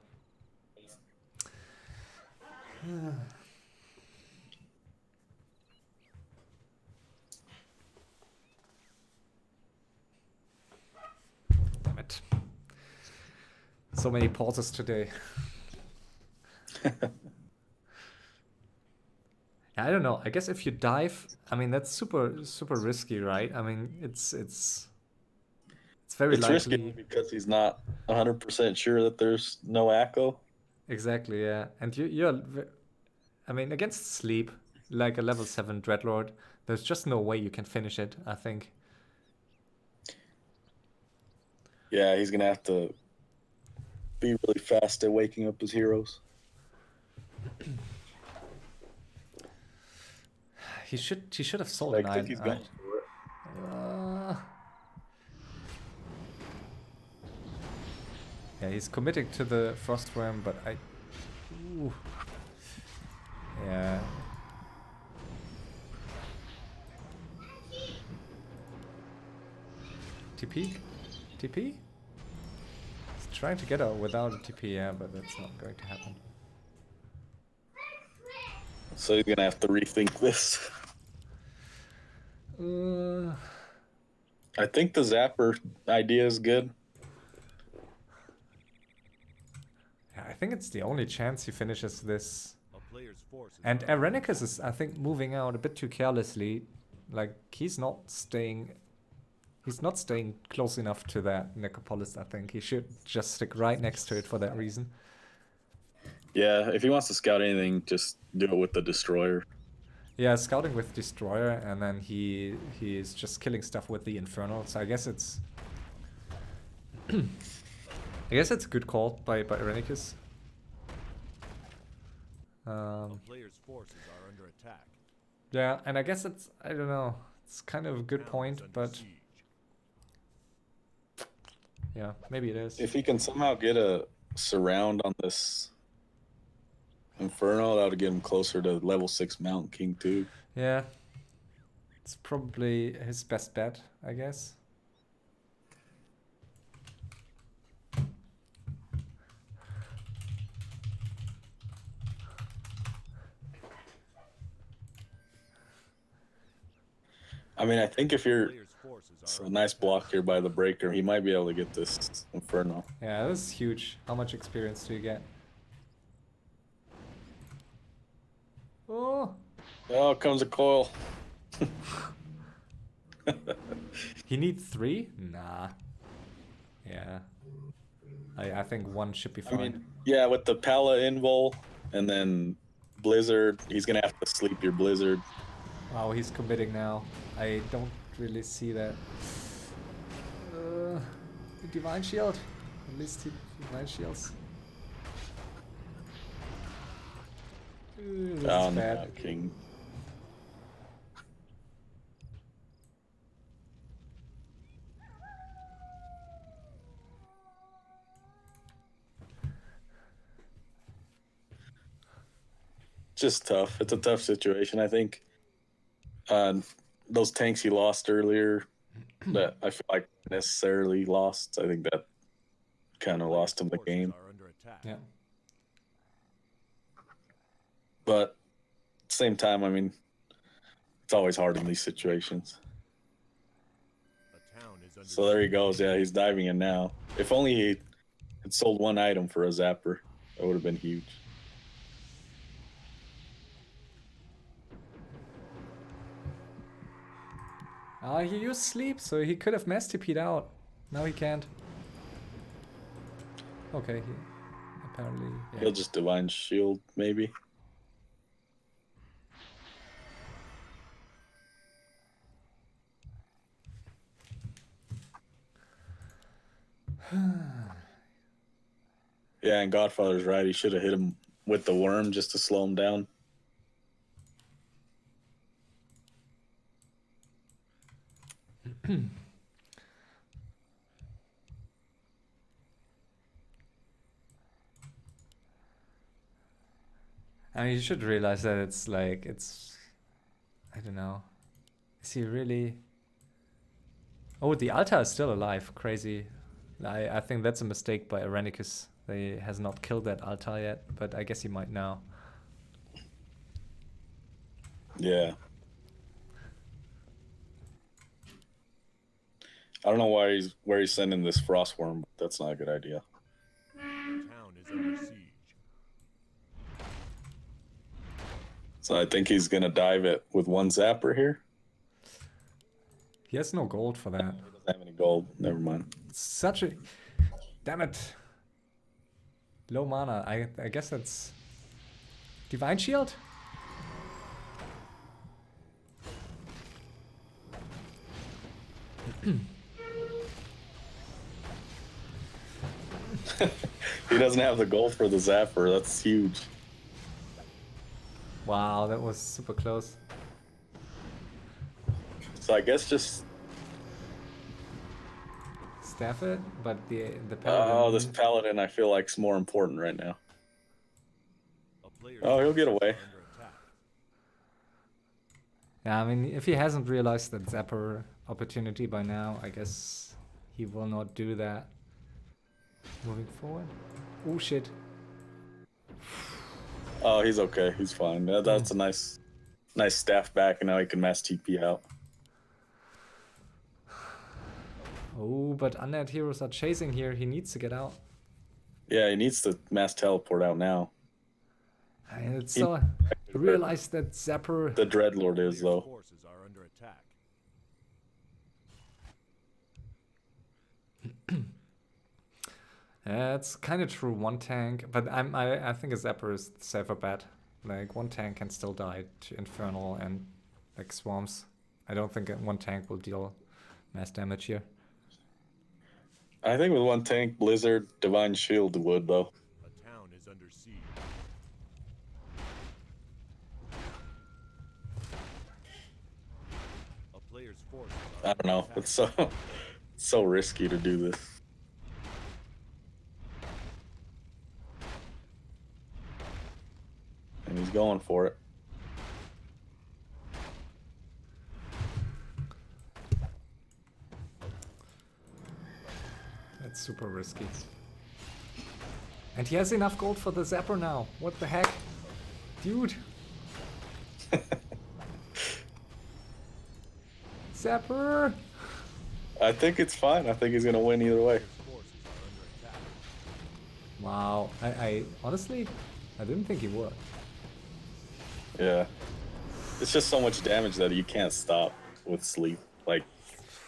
Damn it. So many pauses today. I don't know. I guess if you dive, I mean, that's super risky, right? I mean, it's very likely. Risky because he's not 100% sure that there's no echo. Exactly, yeah. And you're I mean, against sleep, like a level 7 Dreadlord, there's just no way you can finish it, I think. Yeah, he's gonna have to be really fast at waking up his heroes. He should have sold I an think he's going for it. Yeah, he's committing to the Frostworm, but ooh. Yeah. TP? TP? He's trying to get out without a TP, yeah, but that's not going to happen. So he's gonna have to rethink this. I think the Zapper idea is good. Yeah, I think it's the only chance he finishes this. A player's forces And are under Airenikus is, I think, moving out a bit too carelessly. Like, he's not staying close enough to that Necropolis, I think. He should just stick right next to it for that reason. Yeah, if he wants to scout anything, just do it with the Destroyer. Yeah, scouting with Destroyer, and then he is just killing stuff with the Infernal. So I guess it's I guess it's a good call by Airenikus. a player's forces are under attack. Yeah, and I guess it's, I don't know, it's kind of a good point, but yeah, maybe it is. If he can somehow get a surround on this Inferno, that would get him closer to level 6 Mountain King too. Yeah, it's probably his best bet, I guess. I mean, I think if you're Player's forces it's are a nice block here by the Breaker, he might be able to get this Inferno. Yeah, this is huge. How much experience do you get? Oh! Oh, comes a coil. He needs 3? Nah. Yeah. I think 1 should be I fine. mean, yeah, with the Pala Invul and then Blizzard, he's gonna have to sleep your Blizzard. Wow, he's committing now. I don't really see that. Divine Shield. At least he Divine Shields. Ooh, this is bad. King. Just tough. It's a tough situation, I think. Those tanks he lost earlier that I feel like necessarily lost. I think that kind of lost him the game. Yeah. But at the same time, I mean, it's always hard in these situations. So there he goes. Yeah, he's diving in now. If only he had sold one item for a zapper, that would have been huge. He used sleep, so he could have mass TP'd out. Now he can't. Okay, he apparently... Yeah. He'll just Divine Shield, maybe. Yeah, and Godfather's right. He should have hit him with the worm just to slow him down. I mean, you should realize that it's like, I don't know. Is he really... Oh, the Altar is still alive. Crazy. I think that's a mistake by Airenikus. He has not killed that Altar yet, but I guess he might now. Yeah. I don't know where he's sending this frost worm, but that's not a good idea. The town is under siege. So I think he's gonna dive it with one zapper here. He has no gold for that. He doesn't have any gold. Never mind. Such a... Damn it. Low mana. I guess that's... Divine Shield? He doesn't have the gold for the zapper. That's huge. Wow, that was super close. So I guess just... Staff it, but the paladin... Oh, this paladin I feel like is more important right now. Oh, he'll get away. Yeah, I mean, if he hasn't realized that Zapper opportunity by now, I guess he will not do that. Moving forward. Oh, shit. Oh, he's okay. He's fine. That's a nice staff back, and now he can mass TP out. Oh, but undead heroes are chasing here. He needs to get out. Yeah, he needs to mass teleport out now. And it's so... Realize that Zapper... The Dreadlord is, though. Forces are under attack. It's kind of true, one tank, but I think a Zapper is the safer bet. Like, one tank can still die to Infernal and, like, Swarms. I don't think one tank will deal mass damage here. I think with one tank, Blizzard, Divine Shield would, though. A town is under siege. A player's forces are I don't know. under It's attack. so risky to do this. And he's going for it. That's super risky. And he has enough gold for the Zapper now. What the heck? Dude. Zapper! I think it's fine. I think he's going to win either way. Forces are under attack. Wow. I honestly, I didn't think he would. Yeah. It's just so much damage that you can't stop with sleep. Like,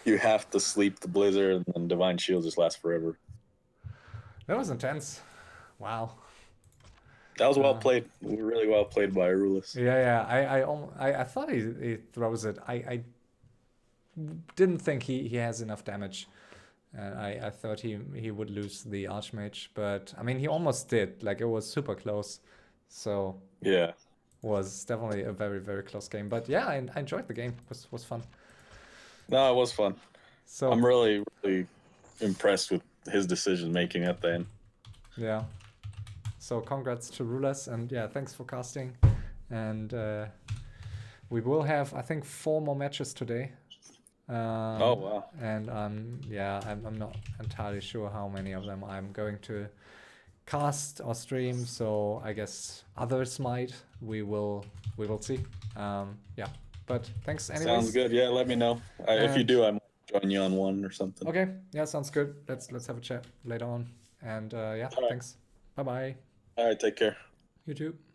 you have to sleep the Blizzard, and then Divine Shield just lasts forever. That was intense. Wow. That was well played. Really well played by RulaZ. Yeah. I thought he throws it. I didn't think he has enough damage and I thought he would lose the Archmage, but I mean he almost did. Like it was super close, so Yeah. was definitely a very, very close game. But yeah, I enjoyed the game. It was fun. No, it was fun. So I'm really, really impressed with his decision making at the end. yeah. So congrats to RulaZ, and yeah, thanks for casting. And we will have, I think, 4 more matches today. Oh wow. And yeah, I'm not entirely sure how many of them I'm going to cast or stream, so I guess others might. We will see. Yeah, but thanks anyways. Sounds good. Yeah, let me know. If you do, I might join you on one or something. Okay, yeah, sounds good. Let's have a chat later on. And yeah, All right. thanks. Bye bye. All right, take care. You too.